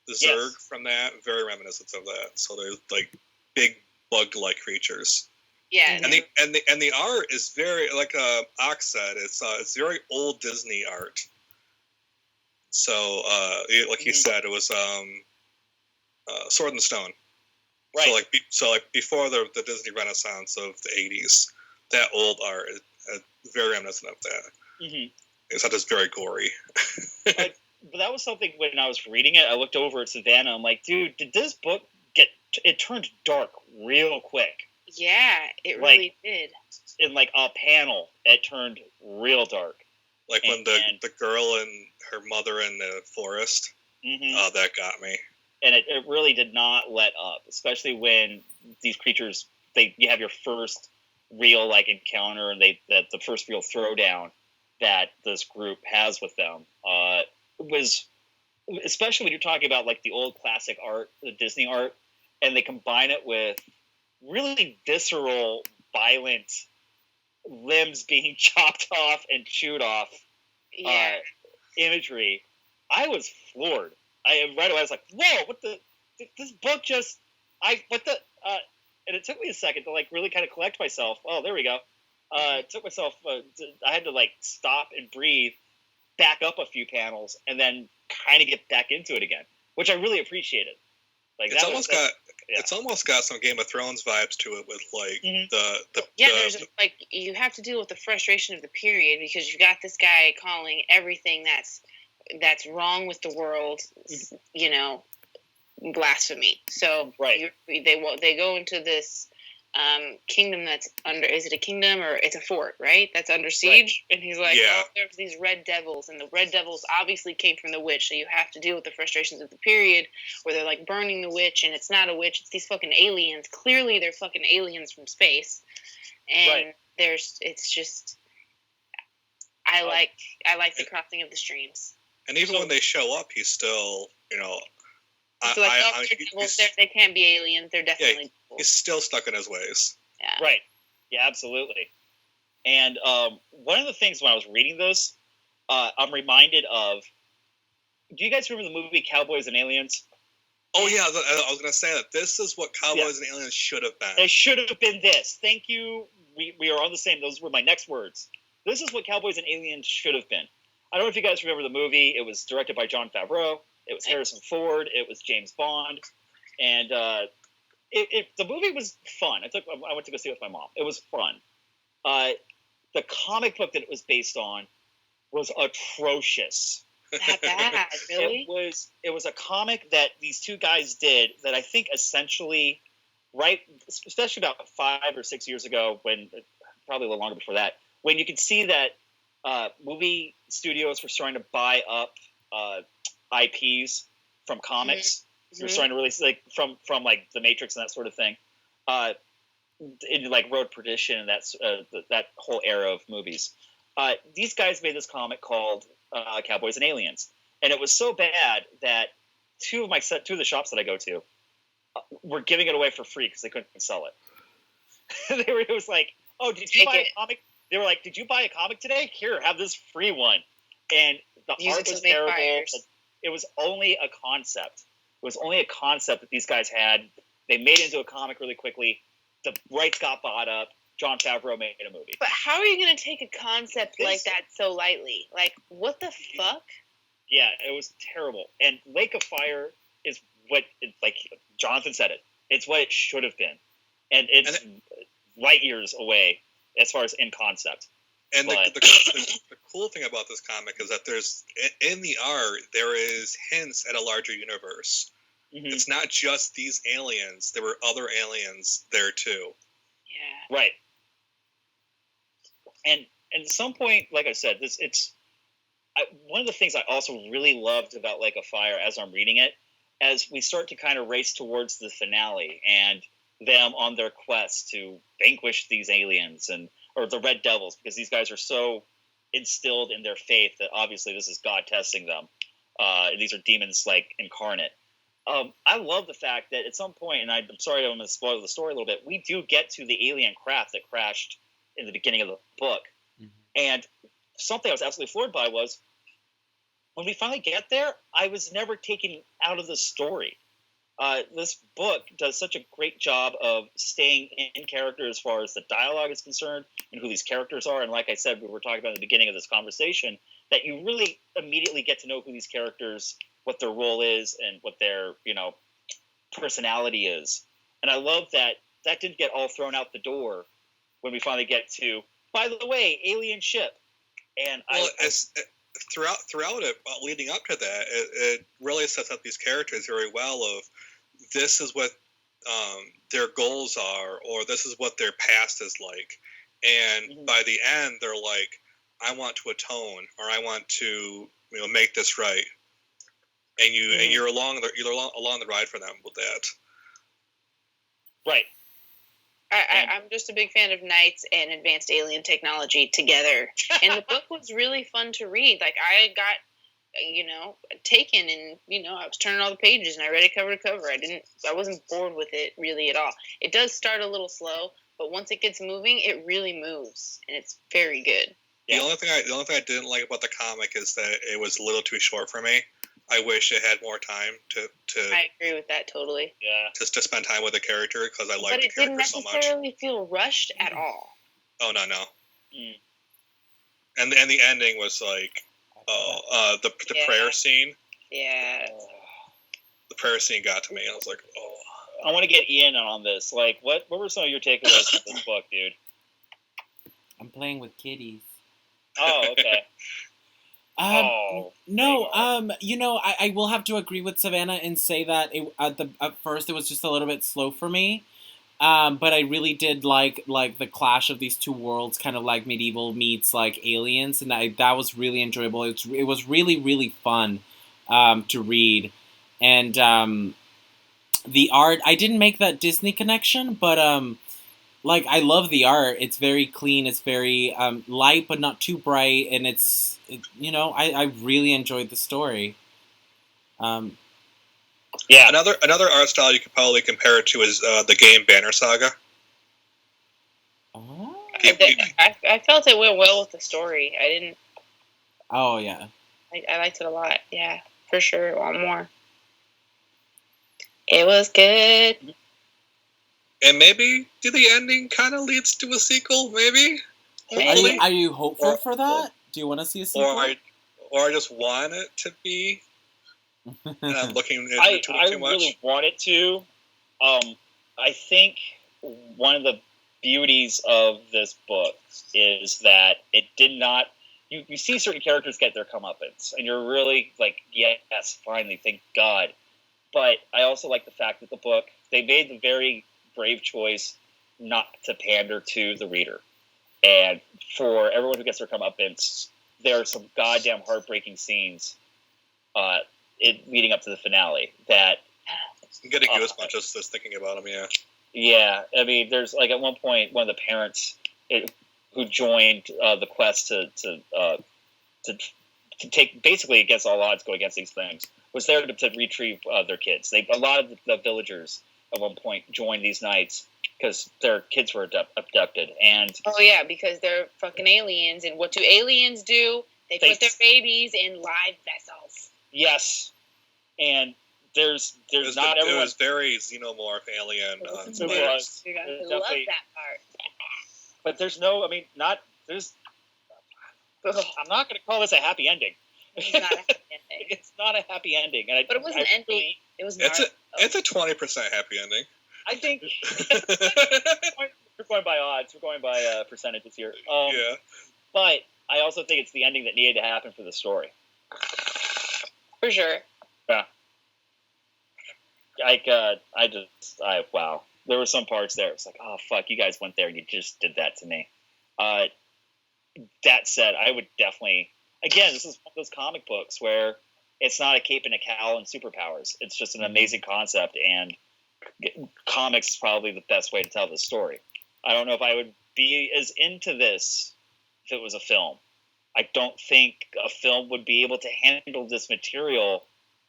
the Zerg from that, very reminiscent of that. So they're like big bug-like creatures. Yeah. And the art is very, like Ox said, it's very old Disney art. So like he said, it was Sword in the Stone. Right. So like before the Disney Renaissance of the 80s, that old art is very reminiscent of that. Mm-hmm. It's not just very gory. But that was something when I was reading it, I looked over at Savanna. I'm like, dude, did this book it turned dark real quick. Yeah, it really did. In like a panel, it turned real dark. Like when the girl and her mother in the forest. Mm-hmm. Oh, that got me. And it really did not let up, especially when these creatures, you have your first real like encounter, and the first real throwdown that this group has with them. It was, especially when you're talking about like the old classic art, the Disney art, and they combine it with really visceral, violent limbs being chopped off and chewed off imagery. I was floored. Right away I was like, whoa, what the, this book just, and it took me a second to like really kind of collect myself. Oh, there we go. It took myself, I had to like stop and breathe, back up a few panels, and then kind of get back into it again, which I really appreciated. Like it's almost got some Game of Thrones vibes to it with like there's like, you have to deal with the frustration of the period because you got this guy calling everything that's wrong with the world, you know, blasphemy. So they go into this kingdom that's under, is it a kingdom or it's a fort, right? That's under siege. Right. And he's like, oh, there's these red devils, and the red devils obviously came from the witch, so you have to deal with the frustrations of the period where they're like burning the witch, and it's not a witch, it's these fucking aliens. Clearly they're fucking aliens from space. And it's just, I like the crossing of the streams. And even when they show up, he's still, you know, they can't be aliens. They're definitely he's still stuck in his ways. Yeah. Right. Yeah, absolutely. And one of the things when I was reading this, I'm reminded of. Do you guys remember the movie Cowboys and Aliens? Oh yeah, I was going to say that this is what Cowboys and Aliens should have been. It should have been this. Thank you. We are on the same. Those were my next words. This is what Cowboys and Aliens should have been. I don't know if you guys remember the movie. It was directed by Jon Favreau. It was Harrison Ford. It was James Bond, and the movie was fun. I went to go see it with my mom. It was fun. The comic book that it was based on was atrocious. That bad, really? It was a comic that these two guys did that I think essentially, especially about 5 or 6 years ago, when probably a little longer before that, when you could see that movie studios were starting to buy up IPs from comics. Mm-hmm. They're starting to release like from like The Matrix and that sort of thing. In like Road Perdition and that whole era of movies. These guys made this comic called Cowboys and Aliens, and it was so bad that two of the shops that I go to were giving it away for free because they couldn't sell it. It was like, oh, did you buy a comic? They were like, did you buy a comic today? Here, have this free one. And the art was terrible. It was only a concept. It was only a concept that these guys had. They made it into a comic really quickly. The rights got bought up. Jon Favreau made a movie. But how are you going to take a concept like that so lightly? Like, what the fuck? Yeah, it was terrible. And Lake of Fire is what, like Jonathan said it, it's what it should have been. And it's light years away as far as in concept. And the cool thing about this comic is that there's, in the art, there is hints at a larger universe. Mm-hmm. It's not just these aliens. There were other aliens there too. Yeah. Right. And at some point, like I said, one of the things I also really loved about Lake of Fire as I'm reading it, as we start to kind of race towards the finale and them on their quest to vanquish these aliens or the Red Devils, because these guys are so instilled in their faith that obviously this is God testing them. These are demons like incarnate. I love the fact that at some point, and I'm sorry I'm going to spoil the story a little bit, we do get to the alien craft that crashed in the beginning of the book. Mm-hmm. And something I was absolutely floored by was when we finally get there, I was never taken out of the story. This book does such a great job of staying in character as far as the dialogue is concerned and who these characters are. And like I said, we were talking about at the beginning of this conversation, that you really immediately get to know who these characters, what their role is, and what their, personality is. And I love that didn't get all thrown out the door when we finally get to, by the way, alien ship. And throughout it, leading up to that, it really sets up these characters very well. Of this is what their goals are, or this is what their past is like, and by the end, they're like, I want to atone, or I want to make this right, and you're along the ride for them with that. Right. I'm just a big fan of knights and advanced alien technology together, and the book was really fun to read. Like I got, taken, and I was turning all the pages, and I read it cover to cover. I wasn't bored with it really at all. It does start a little slow, but once it gets moving, it really moves, and it's very good. Yeah. The only thing I didn't like about the comic is that it was a little too short for me. I wish it had more time to. I agree with that totally. Yeah. Just to spend time with the character because I like the character so much. But it didn't necessarily feel rushed at all. Oh no. Mm. And the ending was like, the prayer scene. Yeah. The prayer scene got to me. I was like, oh. I want to get Ian on this. Like, what were some of your takeaways from this book, dude? I'm playing with kitties. Oh, okay. No, I will have to agree with Savanna and say that at first it was just a little bit slow for me. But I really did like the clash of these two worlds, kind of like medieval meets like aliens, and that was really enjoyable. It was really, really fun to read, and the art. I didn't make that Disney connection, but I love the art. It's very clean. It's very light, but not too bright, and I really enjoyed the story. Yeah. Another art style you could probably compare it to is the game Banner Saga. Oh. I felt it went well with the story. I didn't. Oh yeah. I liked it a lot. Yeah, for sure. A lot more. It was good. And maybe the ending kind of leads to a sequel. Maybe. Are you hopeful for that? Do you want to see a sequel? Or I just want it to be. And I'm looking into I it too much. really want it to. I think one of the beauties of this book is that it did not. You see certain characters get their comeuppance, and you're really like, yes, finally, thank God. But I also like the fact that the book, they made the very brave choice not to pander to the reader. And for everyone who gets their comeuppance, there are some goddamn heartbreaking scenes leading up to the finale that... I'm getting goosebumps just thinking about them, yeah. Yeah, I mean, there's like at one point, one of the parents who joined the quest to take, basically against all odds, go against these things, was there to retrieve their kids. A lot of the villagers at one point joined these knights because their kids were abducted. And oh yeah, because they're fucking aliens, and what do aliens do? They put their babies in live vessels. Yes, and there's not everyone. It was very xenomorph alien. You're gonna love that part. But there's no. I mean, not there's. I'm not going to call this a happy ending. It's not a happy ending. It's not a happy ending, but it was an ending. It was not. It's a 20% happy ending. I think we're going by odds. We're going by percentages here. Yeah. But I also think it's the ending that needed to happen for the story. For sure. Yeah. Like, wow. There were some parts there. It's like, oh, fuck, you guys went there and you just did that to me. That said, I would definitely... Again, this is one of those comic books where it's not a cape and a cowl and superpowers. It's just an amazing concept, and comics is probably the best way to tell this story. I don't know if I would be as into this if it was a film. I don't think a film would be able to handle this material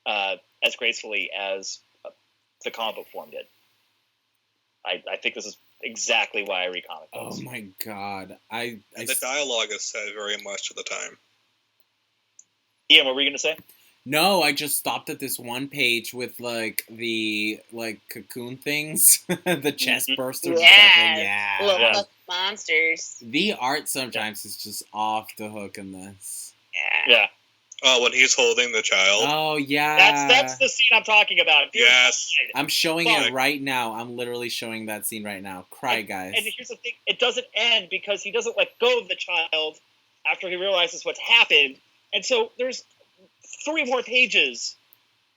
as gracefully as the comic book form did. I think this is exactly why I read comic books. Oh my god. The dialogue is said very much of the time. Ian, what were you going to say? No, I just stopped at this one page with the cocoon things, the chest bursters. Yeah, little monsters. The art sometimes is just off the hook in this. Yeah. Oh, when he's holding the child. Oh yeah. That's the scene I'm talking about. Yes. I'm showing it right now. I'm literally showing that scene right now. Cry, guys. And here's the thing: it doesn't end because he doesn't let go of the child after he realizes what's happened. And so there's 3 more pages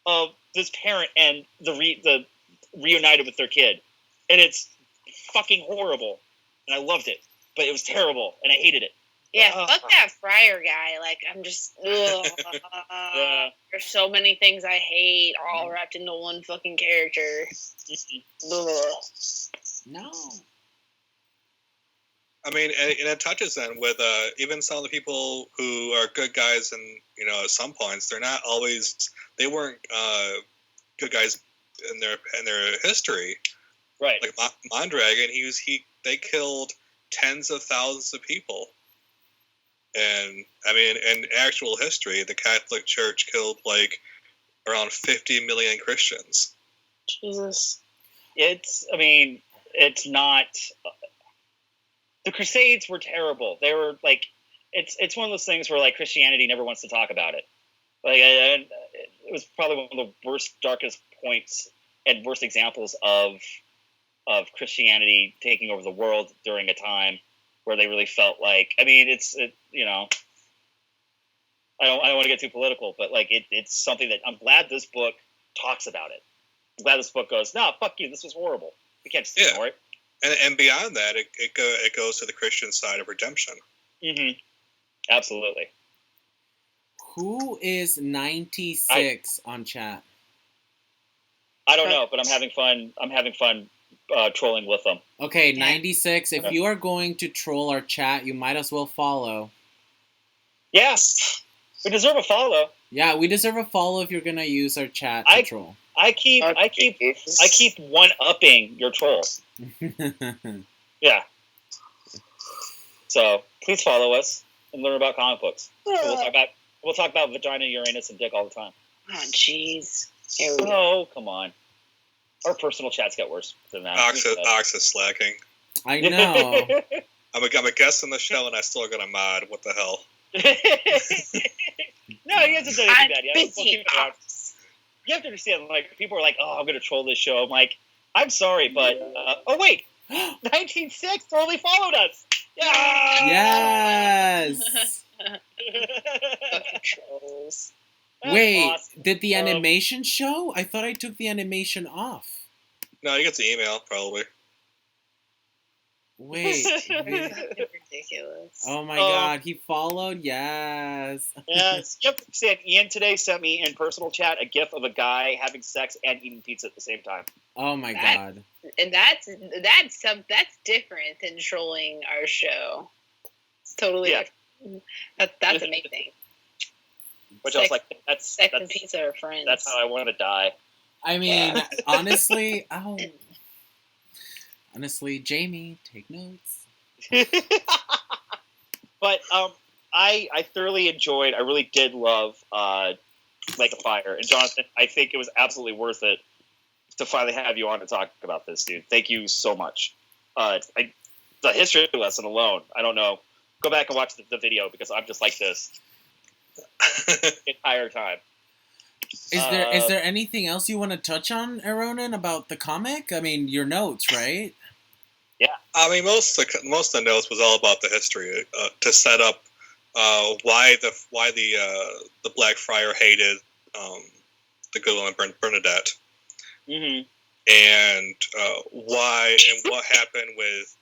of this parent and the reunited with their kid, and it's fucking horrible. And I loved it, but it was terrible, and I hated it. Yeah, fuck that Friar guy. Like, I'm just, ugh. Yeah. There's so many things I hate, all wrapped into one fucking character. Ugh. No. I mean, and it touches then with even some of the people who are good guys, and at some points they weren't good guys in their history. Right. Like Mondragon, they killed tens of thousands of people. And I mean, in actual history, the Catholic Church killed like around 50 million Christians. Jesus. It's not. The Crusades were terrible. They were like, it's one of those things where like Christianity never wants to talk about it. Like, it was probably one of the worst, darkest points and worst examples of Christianity taking over the world during a time where they really felt like, I mean, I don't want to get too political, but like it's something that I'm glad this book talks about it. I'm glad this book goes, no, fuck you, this was horrible. We can't just ignore it. And beyond that, it goes to the Christian side of redemption. Mm-hmm. Absolutely. Who is 96 on chat? I don't know, but I'm having fun. Trolling with them. Okay, 96. If you are going to troll our chat, you might as well follow. Yes, we deserve a follow. Yeah, we deserve a follow if you're gonna use our chat to troll. I keep one upping your troll. Yeah. So please follow us and learn about comic books. We'll talk about vagina, Uranus, and dick all the time. Oh, jeez. Oh, come on. Our personal chats get worse than that. Ox is slacking. I know. I'm a guest on the show, and I still got a mod. What the hell? No, he hasn't done anything bad. You have to understand, like, people are like, oh, I'm going to troll this show. I'm like, I'm sorry, but... oh, wait. 19.6 totally followed us. Yeah! Yes! Fucking trolls. Wait, awesome. Did the animation show? I thought I took the animation off. No, you get the email, probably. Wait. Ridiculous. Oh my god, he followed? Yes. Yes. Yep. Ian today sent me in personal chat a gif of a guy having sex and eating pizza at the same time. Oh my god. And that's different than trolling our show. It's totally different. That's amazing. Which I was like, that's and pizza are friends. That's how I want to die. I mean, honestly, Jamie, take notes. But I thoroughly enjoyed. I really did love Lake of Fire, and Jonathan, I think it was absolutely worth it to finally have you on to talk about this, dude. Thank you so much. The history lesson alone, I don't know. Go back and watch the video because I'm just like this the entire time. Is there anything else you want to touch on, Aronin, about the comic? I mean, your notes, right? Yeah. I mean, most of the notes was all about the history to set up why the Black Friar hated the good woman Bernadette, and why and what happened with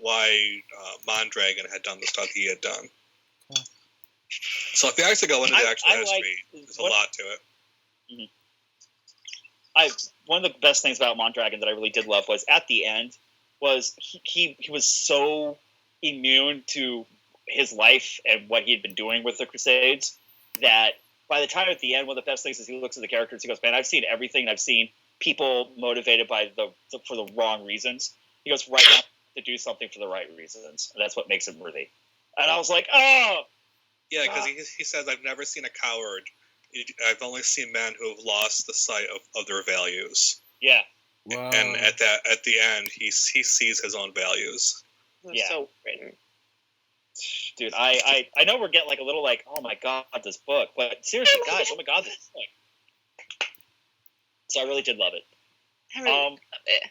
why Mondragon had done the stuff he had done. Cool. So if you actually go into the actual history, there's a lot to it. One of the best things about Mondragon that I really did love was at the end was he was so immune to his life and what he had been doing with the Crusades that by the time at the end, one of the best things is he looks at the characters, he goes, man, I've seen everything. I've seen people motivated by for the wrong reasons. He goes, right now to do something for the right reasons. And that's what makes him worthy. And I was like, oh! Yeah, because he says, I've never seen a coward. I've only seen men who have lost the sight of their values. Yeah. Wow. And at the end, he sees his own values. Yeah. So written. Dude, I know we're getting like a little like, oh my god, this book. But seriously, guys, oh my god, this book. So I really did love it. I really love it.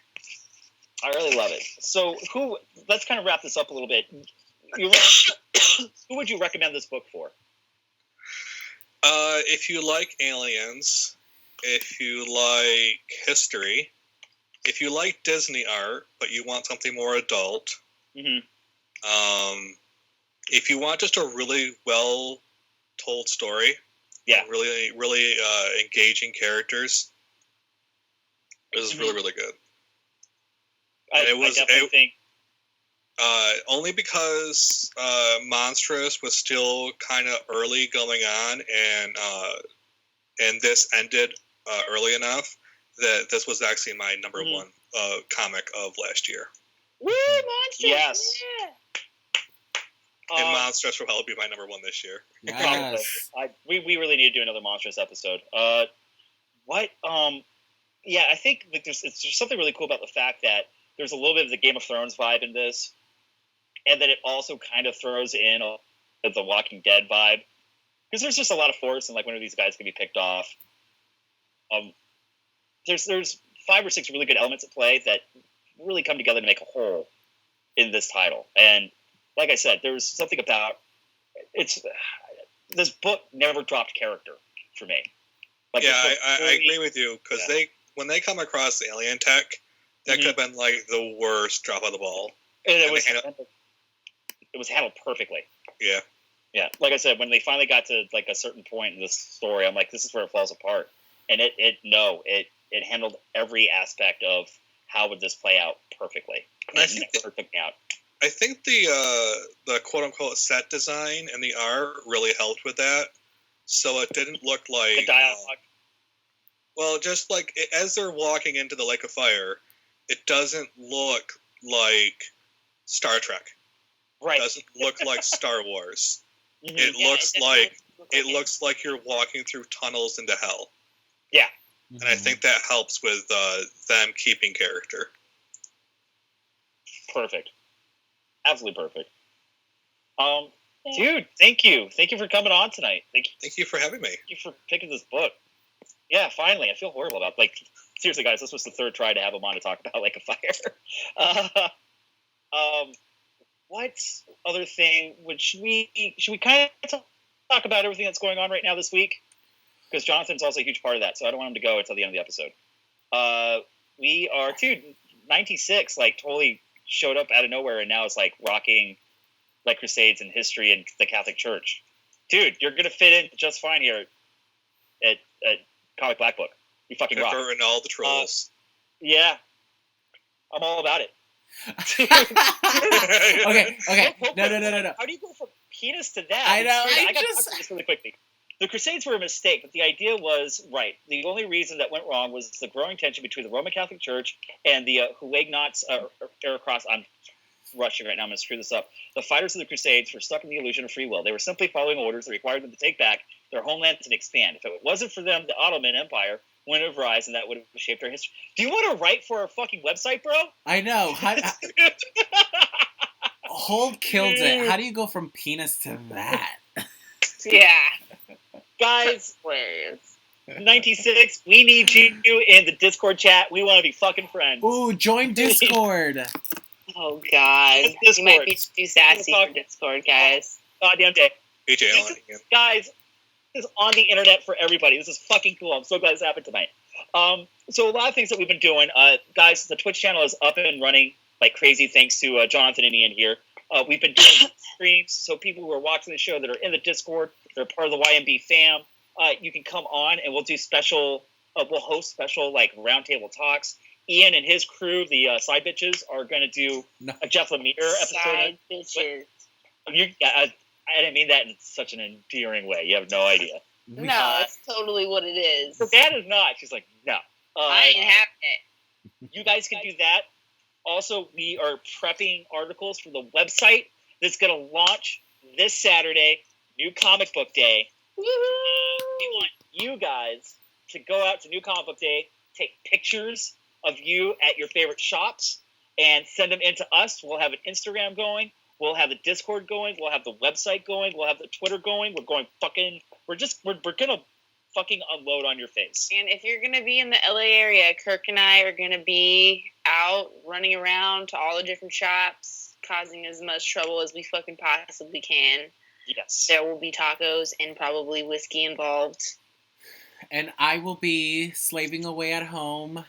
I really love it. So let's kind of wrap this up a little bit. Who would you recommend this book for? If you like aliens, if you like history, if you like Disney art, but you want something more adult, if you want just a really well told story, Yeah. really, really engaging characters, it was really, really good. I definitely think. Only because Monstrous was still kind of early going on, and this ended early enough that this was actually my number one comic of last year. Woo, Monstrous! Yes. Yeah. And Monstrous will help be my number one this year. Yes. We really need to do another Monstrous episode. What? Yeah, I think like there's something really cool about the fact that there's a little bit of the Game of Thrones vibe in this, and that it also kind of throws in the Walking Dead vibe, because there's just a lot of force and like when are these guys gonna be picked off. There's 5 or 6 really good elements at play that really come together to make a whole in this title. And like I said, there's something about this book never dropped character for me. Like, yeah, I agree with you, because when they come across the alien tech, that could have been like the worst drop of the ball. And it was handled perfectly. Yeah. Yeah, like I said, when they finally got to like a certain point in this story, I'm like, this is where it falls apart. And it handled every aspect of how would this play out perfectly. And it never took me out. I think the quote unquote set design and the art really helped with that. So it didn't look like the dialogue. Well, just like as they're walking into the Lake of Fire, it doesn't look like Star Trek. Right. It doesn't look like Star Wars. Mm-hmm. It looks like you're walking through tunnels into hell. Yeah. And I think that helps with them keeping character. Perfect. Absolutely perfect. Dude, thank you. Thank you for coming on tonight. Thank you for having me. Thank you for picking this book. Yeah, finally. I feel horrible about seriously, guys, this was the 3rd try to have him on to talk about Lake of Fire. What other thing should we kind of talk about everything that's going on right now this week? Because Jonathan's also a huge part of that, so I don't want him to go until the end of the episode. We are, dude, 96, like, totally showed up out of nowhere, and now it's, like, rocking, like, Crusades and history and the Catholic Church. Dude, you're going to fit in just fine here at Comic Black Book. You fucking rock. And all the trolls. Yeah. I'm all about it. Okay. No. How do you go from penis to that? I know. I got to talk about this really quickly. The Crusades were a mistake, but the idea was right. The only reason that went wrong was the growing tension between the Roman Catholic Church and the Huguenots, Aracross. I'm rushing right now. I'm going to screw this up. The fighters of the Crusades were stuck in the illusion of free will. They were simply following orders that required them to take back their homelands and expand. If it wasn't for them, the Ottoman Empire wouldn't have risen, and that would have shaped our history. Do you want to write for our fucking website, bro? I know. Hold killed it. How do you go from penis to that? Yeah. Guys, 96, we need you in the Discord chat. We want to be fucking friends. Ooh, join Discord. Oh, God. You might be too sassy for Discord, guys. Goddamn day. AJ Allen again. Guys, this is on the internet for everybody. This is fucking cool. I'm so glad this happened tonight. So a lot of things that we've been doing. Guys, the Twitch channel is up and running like crazy thanks to Jonathan and Ian here. We've been doing streams, so people who are watching the show that are in the Discord, they're part of the YMB fam, you can come on and we'll do special, we'll host special like roundtable talks. Ian and his crew, the Side Bitches, are going to do a Jeff Lemire episode. Side Bitches. I didn't mean that in such an endearing way. You have no idea. No, that's totally what it is. So that is not. She's like, no. I ain't having it. You guys can do that. Also, we are prepping articles for the website that's going to launch this Saturday, New Comic Book Day. Woo-hoo! We want you guys to go out to New Comic Book Day, take pictures of you at your favorite shops, and send them in to us. We'll have an Instagram going. We'll have the Discord going. We'll have the website going. We'll have the Twitter going. We're going we're going to fucking unload on your face. And if you're going to be in the LA area, Kirk and I are going to be out running around to all the different shops, causing as much trouble as we fucking possibly can. Yes. There will be tacos and probably whiskey involved. And I will be slaving away at home,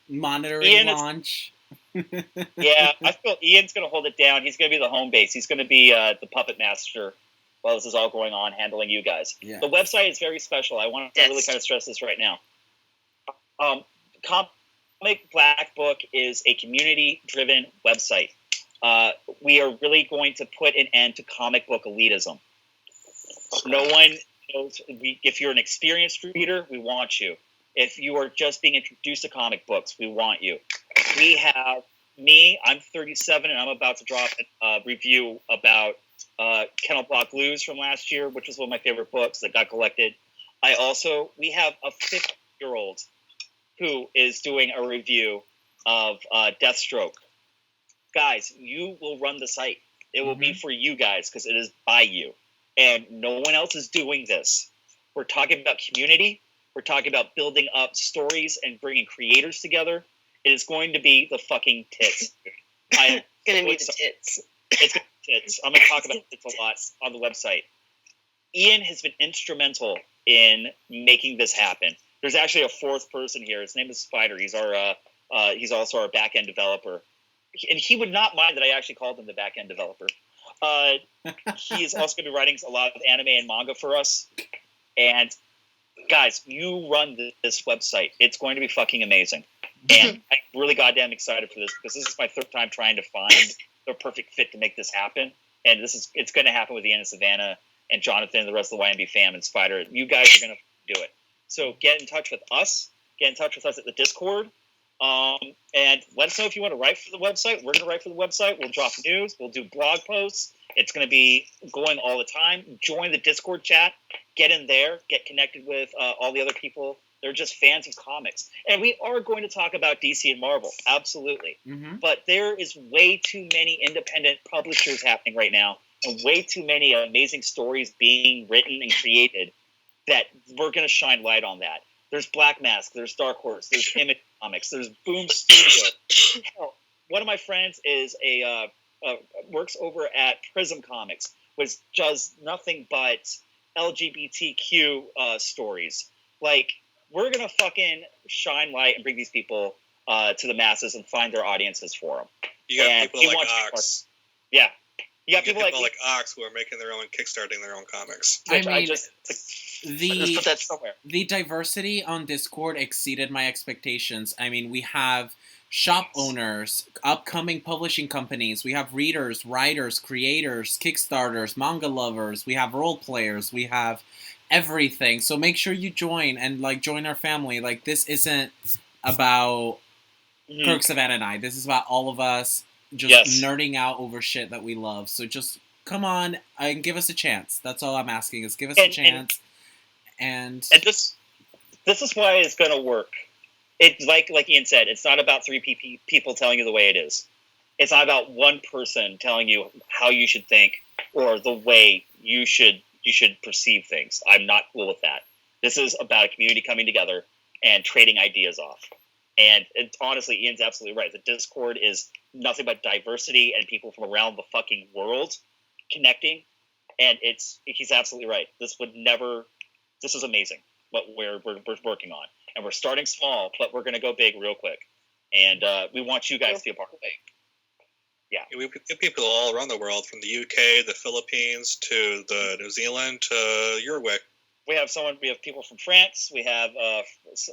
monitoring launch. Yeah, I feel Ian's going to hold it down. He's going to be the home base. He's going to be the puppet master while this is all going on, handling you guys. Yeah. The website is very special. I want to really kind of stress this right now. Comic Black Book is a community-driven website. We are really going to put an end to comic book elitism. No one knows. If you're an experienced reader, we want you. If you are just being introduced to comic books, we want you. We have me. I'm 37, and I'm about to drop a review about Kennel Block Blues from last year, which was one of my favorite books that got collected. We have a 50-year-old who is doing a review of Deathstroke. Guys, you will run the site. It will be for you guys because it is by you. And no one else is doing this. We're talking about community. We're talking about building up stories and bringing creators together. It is going to be the fucking tits. It's going to be the tits. It's going to be tits. I'm going to talk about tits a lot on the website. Ian has been instrumental in making this happen. There's actually a fourth person here. His name is Spider. He's also our back-end developer. And he would not mind that I actually called him the back-end developer. He is also going to be writing a lot of anime and manga for us. And guys, you run this website. It's going to be fucking amazing. And I'm really goddamn excited for this because this is my third time trying to find the perfect fit to make this happen. And it's going to happen with Ian and Savanna and Jonathan and the rest of the YMB fam and Spider. You guys are going to do it. So get in touch with us. Get in touch with us at the Discord. And let us know if you want to write for the website. We're going to write for the website. We'll drop news. We'll do blog posts. It's going to be going all the time. Join the Discord chat. Get in there. Get connected with all the other people. They're just fans of comics. And we are going to talk about DC and Marvel. Absolutely. But there is way too many independent publishers happening right now and way too many amazing stories being written and created that we're going to shine light on that. There's Black Mask, there's Dark Horse, there's Image Comics, there's Boom Studio. Hell, one of my friends is works over at Prism Comics, which does nothing but LGBTQ stories. Like, we're gonna fucking shine light and bring these people to the masses and find their audiences for them. You got people like Ox. Yeah. You got people like Ox who are making their own, kickstarting their own comics. The diversity on Discord exceeded my expectations. I mean, we have shop owners, upcoming publishing companies, we have readers, writers, creators, Kickstarters, manga lovers, we have role players, we have everything. So make sure you join and join our family. This isn't about Kirk, Savanna, and I. This is about all of us just nerding out over shit that we love. So just come on and give us a chance. That's all I'm asking is give us a chance. And this is why it's going to work. It's like Ian said, it's not about three people telling you the way it is. It's not about one person telling you how you should think or the way you should perceive things. I'm not cool with that. This is about a community coming together and trading ideas off. And honestly, Ian's absolutely right. The Discord is nothing but diversity and people from around the fucking world connecting. And he's absolutely right. This is amazing what we're working on. And we're starting small, but we're going to go big real quick. And we want you guys to be a part of it. Yeah. We have people all around the world, from the UK, the Philippines, to the New Zealand, to Uruguay. We have people from France. We have a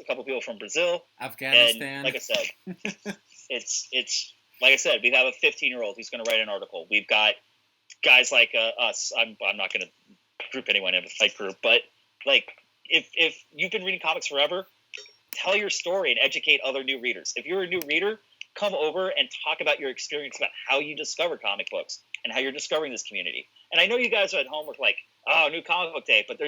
couple people from Brazil, Afghanistan. And like I said, it's like I said, we have a 15-year-old who's going to write an article. We've got guys like us. I'm not going to group anyone in a fight group, but if you've been reading comics forever, tell your story and educate other new readers. If you're a new reader, come over and talk about your experience about how you discover comic books and how you're discovering this community. And I know you guys are at home with new comic book day, but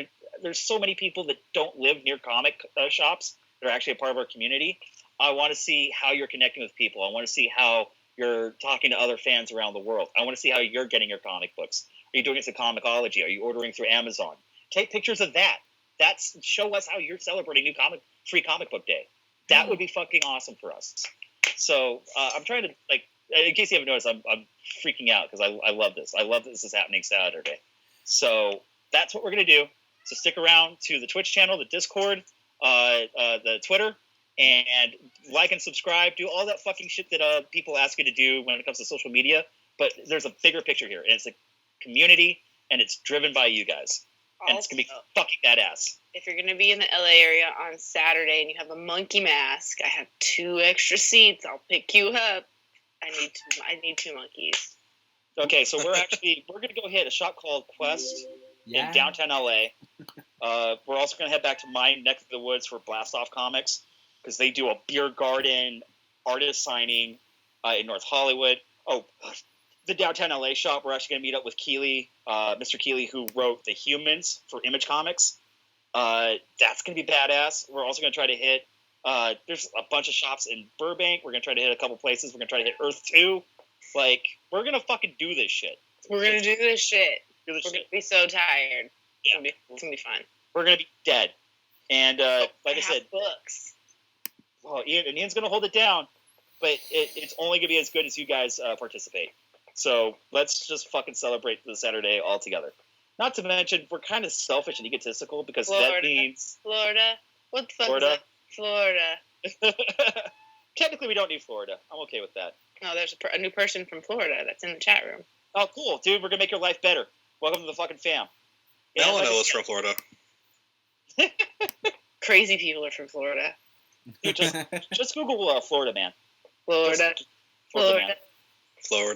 there's so many people that don't live near comic shops that are actually a part of our community. I want to see how you're connecting with people. I want to see how you're talking to other fans around the world. I want to see how you're getting your comic books. Are you doing it through Comixology? Are you ordering through Amazon? Take pictures of that. Show us how you're celebrating free comic book day. That would be fucking awesome for us. So I'm trying to in case you haven't noticed, I'm freaking out because I love this. I love that this is happening Saturday. So that's what we're gonna do. So stick around to the Twitch channel, the Discord, the Twitter, and like and subscribe. Do all that fucking shit that people ask you to do when it comes to social media. But there's a bigger picture here, and it's a community, and it's driven by you guys, and it's gonna be fucking badass. If you're gonna be in the LA area on Saturday and you have a monkey mask, I have 2 extra seats. I'll pick you up. I need 2 monkeys. Okay, so we're gonna go hit a shop called Quest in downtown LA. We're also gonna head back to my neck of the woods for Blast Off Comics because they do a beer garden artist signing in North Hollywood. Oh, the downtown LA shop. We're actually gonna meet up with Keeley, Mr. Keeley, who wrote The Humans for Image Comics. That's gonna be badass. We're also gonna try to hit. There's a bunch of shops in Burbank. We're gonna try to hit a couple places. We're gonna try to hit Earth 2. Like, we're gonna fucking do this shit. We're gonna do this shit. We're gonna be so tired. Yeah. It's gonna be fun. We're gonna be dead. And like I said, books. Well, Ian's gonna hold it down, but it's only gonna be as good as you guys participate. So let's just fucking celebrate the Saturday all together. Not to mention, we're kind of selfish and egotistical because that means Florida. What the fuck? Florida? Is that? Florida. Technically, we don't need Florida. I'm okay with that. No, there's a new person from Florida that's in the chat room. Oh, cool, dude. We're gonna make your life better. Welcome to the fucking fam. Melanella's from Florida. Crazy people are from Florida. Dude, just Google Florida man. Florida. Florida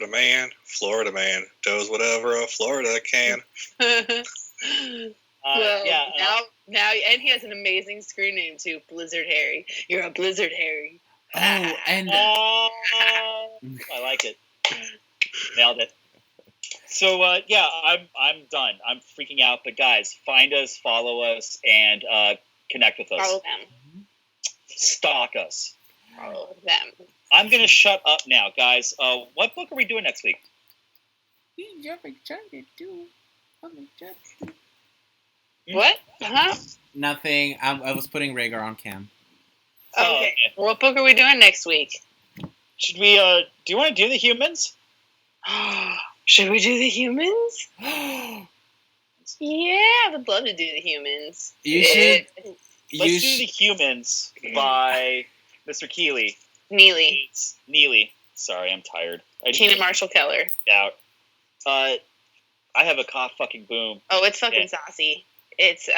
man. Florida man does whatever a Florida can. Now, and he has an amazing screen name too, Blizzard Harry. You're a Blizzard Harry. Oh, and I like it. Nailed it. So I'm done. I'm freaking out. But guys, find us, follow us, and connect with us. Follow them. Stalk us. Follow them. I'm gonna shut up now, guys. What book are we doing next week? What? Huh? Nothing. I was putting Rhaegar on cam. Okay. What book are we doing next week? Should we? Do you want to do The Humans? Should we do The Humans? Yeah, I would love to do The Humans. You should. Let's do The Humans by Mr. Keeley. Neely. Sorry, I'm tired. Tina Marshall Keller. Out. I have a cough. Fucking boom. Oh, it's fucking saucy. It's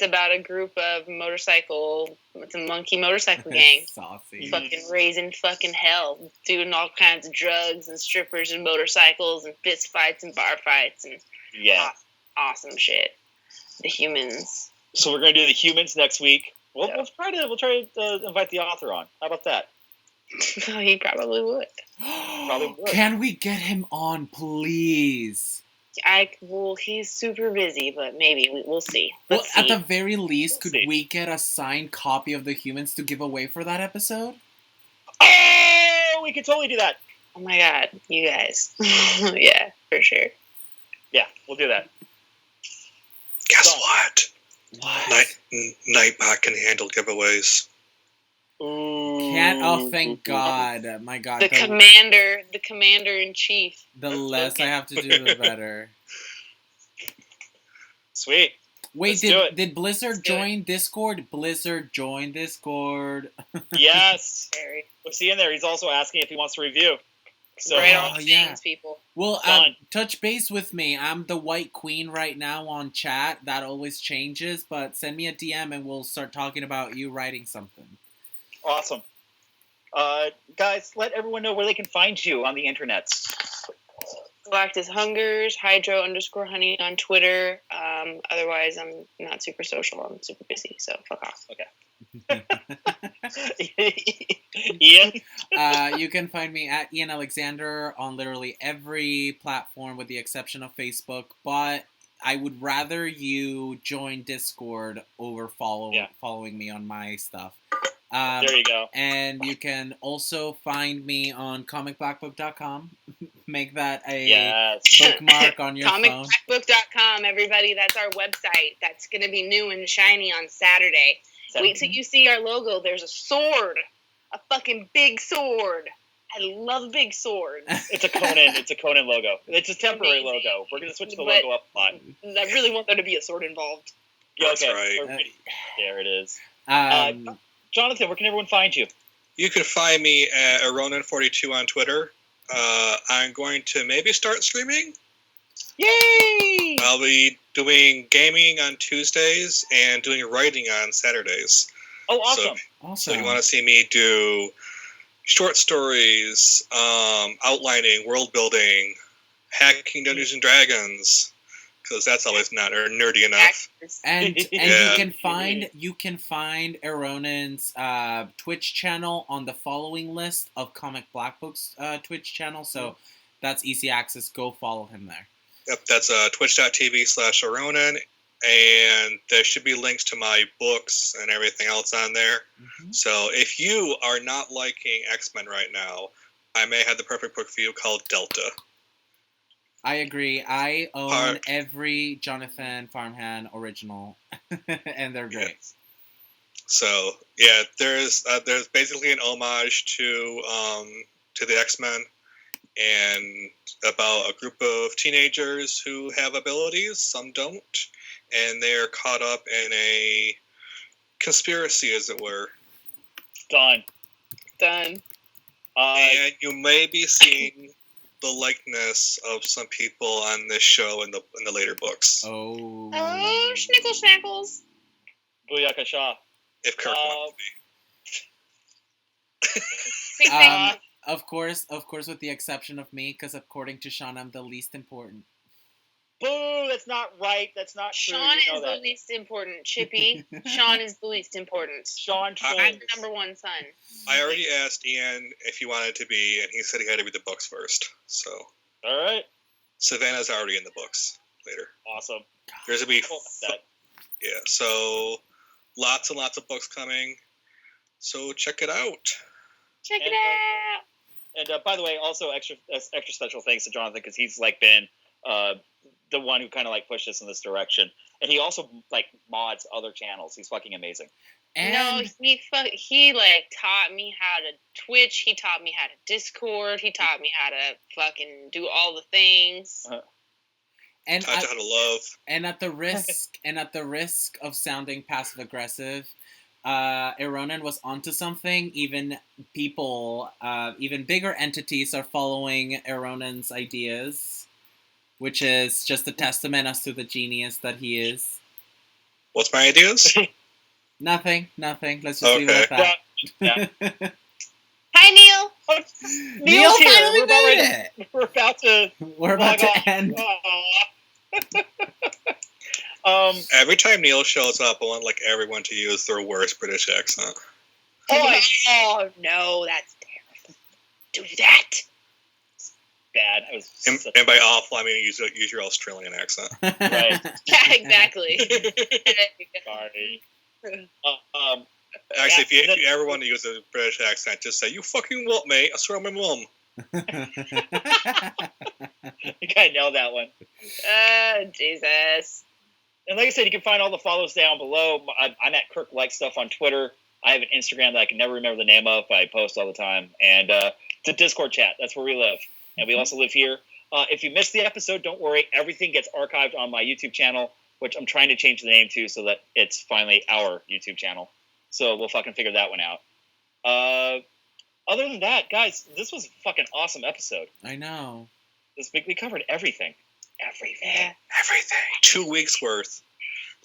about a group of it's a monkey motorcycle gang. Saucy. Fucking raising fucking hell, doing all kinds of drugs and strippers and motorcycles and fist fights and bar fights and awesome shit. The Humans. So we're gonna do The Humans next week. We'll try to invite the author on. How about that? He probably would. Can we get him on, please? He's super busy, but maybe we'll see. Let's see. At the very least, could we get a signed copy of The Humans to give away for that episode? Oh, we could totally do that. Oh my god, you guys. Yeah, for sure. Yeah, we'll do that. Guess what? Nightbot can handle giveaways. Ooh. Oh, thank God. My God. The commander in chief. The less I have to do, the better. Sweet. Wait, did Blizzard join Discord? Blizzard join Discord. Yes. What's he in there? He's also asking if he wants to review. So, right on things, people. Well, touch base with me. I'm the White Queen right now on chat. That always changes, but send me a DM and we'll start talking about you writing something. Awesome. Guys, let everyone know where they can find you on the internet. Galactus Hungers, Hydro_honey on Twitter. Otherwise, I'm not super social. I'm super busy, so fuck off. Okay. Ian? You can find me at Ian Alexander on literally every platform with the exception of Facebook, but I would rather you join Discord over following me on my stuff. There you go. And you can also find me on comicblackbook.com. Make that a bookmark on your phone. Comicblackbook.com, everybody. That's our website. That's going to be new and shiny on Saturday. Wait till you see our logo. There's a sword. A fucking big sword. I love big swords. It's a Conan logo. It's a temporary logo. We're going to switch the logo up a lot. I really want there to be a sword involved. Yeah, okay. That's right. There it is. Jonathan, where can everyone find you? You can find me at Ronan42 on Twitter. I'm going to maybe start streaming. Yay! I'll be doing gaming on Tuesdays and doing writing on Saturdays. Oh, awesome. So you want to see me do short stories, outlining, world building, hacking Dungeons and Dragons, because that's always not nerdy enough. And Yeah. you can find Aronan's Twitch channel on the following list of Comic Black Book's Twitch channel, so that's easy access. Go follow him there. Yep, that's twitch.tv/Aronan, and there should be links to my books and everything else on there. Mm-hmm. So if you are not liking X-Men right now, I may have the perfect book for you called Delta. I agree. I own every Jonathan Farmhand original, and they're great. Yeah. So yeah, there's basically an homage to the X-Men, and about a group of teenagers who have abilities, some don't, and they're caught up in a conspiracy, as it were. Done. And you may be seeing the likeness of some people on this show in the later books. Oh, schnickle schnackles. Booyaka Shah. If Kirk wants to be. Of course, with the exception of me, because according to Sean, I'm the least important. Boo! That's not right. That's not true. Sean you know is that. the least important, Chippy. Sean is the least important. Sean I'm the number one son. I already asked Ian if he wanted to be, and he said he had to read the books first. So. All right. Savanna's already in the books later. Awesome. There's gonna be that. Yeah. So lots and lots of books coming. So check it out. Check it out. And by the way, also extra special thanks to Jonathan, because he's like been the one who kind of like pushed us in this direction, and he also like mods other channels. He's fucking amazing. And no, he like taught me how to Twitch. He taught me how to Discord. He taught me how to fucking do all the things. And taught you how to love. And at the risk of sounding passive aggressive, Aronan was onto something. Even people, even bigger entities are following Aronan's ideas, which is just a testament as to the genius that he is. What's my ideas? Nothing. Let's just leave it at that. Yeah. Hi, Neil. Neil's here. finally made it. We're about to end. Every time Neil shows up, I want like everyone to use their worst British accent. Oh no, that's terrible. Do that. Bad. And by awful, I mean use your Australian accent. Right. Yeah, exactly. Sorry. Actually, if you ever want to use a British accent, just say, "You fucking what, mate? I swear on my mum." You kind of nailed that one. Jesus. And like I said, you can find all the follows down below. I'm at Kirk Like Stuff on Twitter. I have an Instagram that I can never remember the name of, but I post all the time. And it's a Discord chat. That's where we live. And we also live here. If you missed the episode, don't worry. Everything gets archived on my YouTube channel, which I'm trying to change the name to so that it's finally our YouTube channel. So we'll fucking figure that one out. Other than that, guys, this was a fucking awesome episode. I know. This week we covered everything. Yeah. Everything. 2 weeks worth.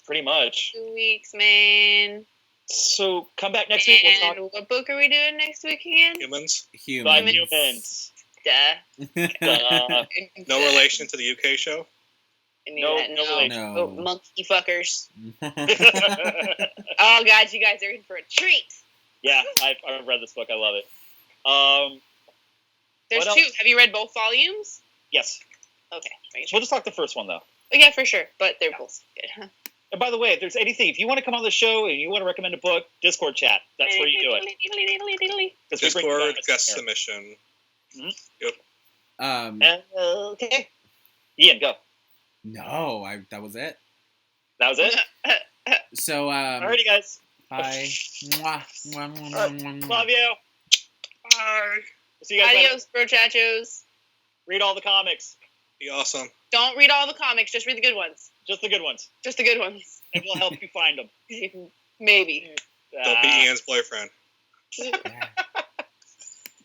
Pretty much. 2 weeks, man. So come back next week. We'll talk And what book are we doing next week again? Humans. about humans. Duh. No relation to the UK show. No relation. No. Oh, monkey fuckers. Oh, God, you guys are in for a treat. Yeah, I've read this book. I love it. There's what two. else? Have you read both volumes? Yes. Okay. Making sure. We'll just talk the first one, though. Oh, yeah, for sure. But they're both good. And by the way, if there's anything, if you want to come on the show and you want to recommend a book, Discord chat. That's where you do it. 'Cause we bring Discord, guys guest here. submission. Okay. Ian, go. No, that was it. That was it? So, Alrighty, guys. bye. Mwah, mwah, mwah, Alright, mwah, mwah. love you. Bye. See you guys later. Adios, brochachos. Read all the comics. Be awesome. Don't read all the comics. Just read the good ones. Just the good ones. Just the good ones. And we'll help you find them. Maybe. Don't be Ian's boyfriend. Yeah.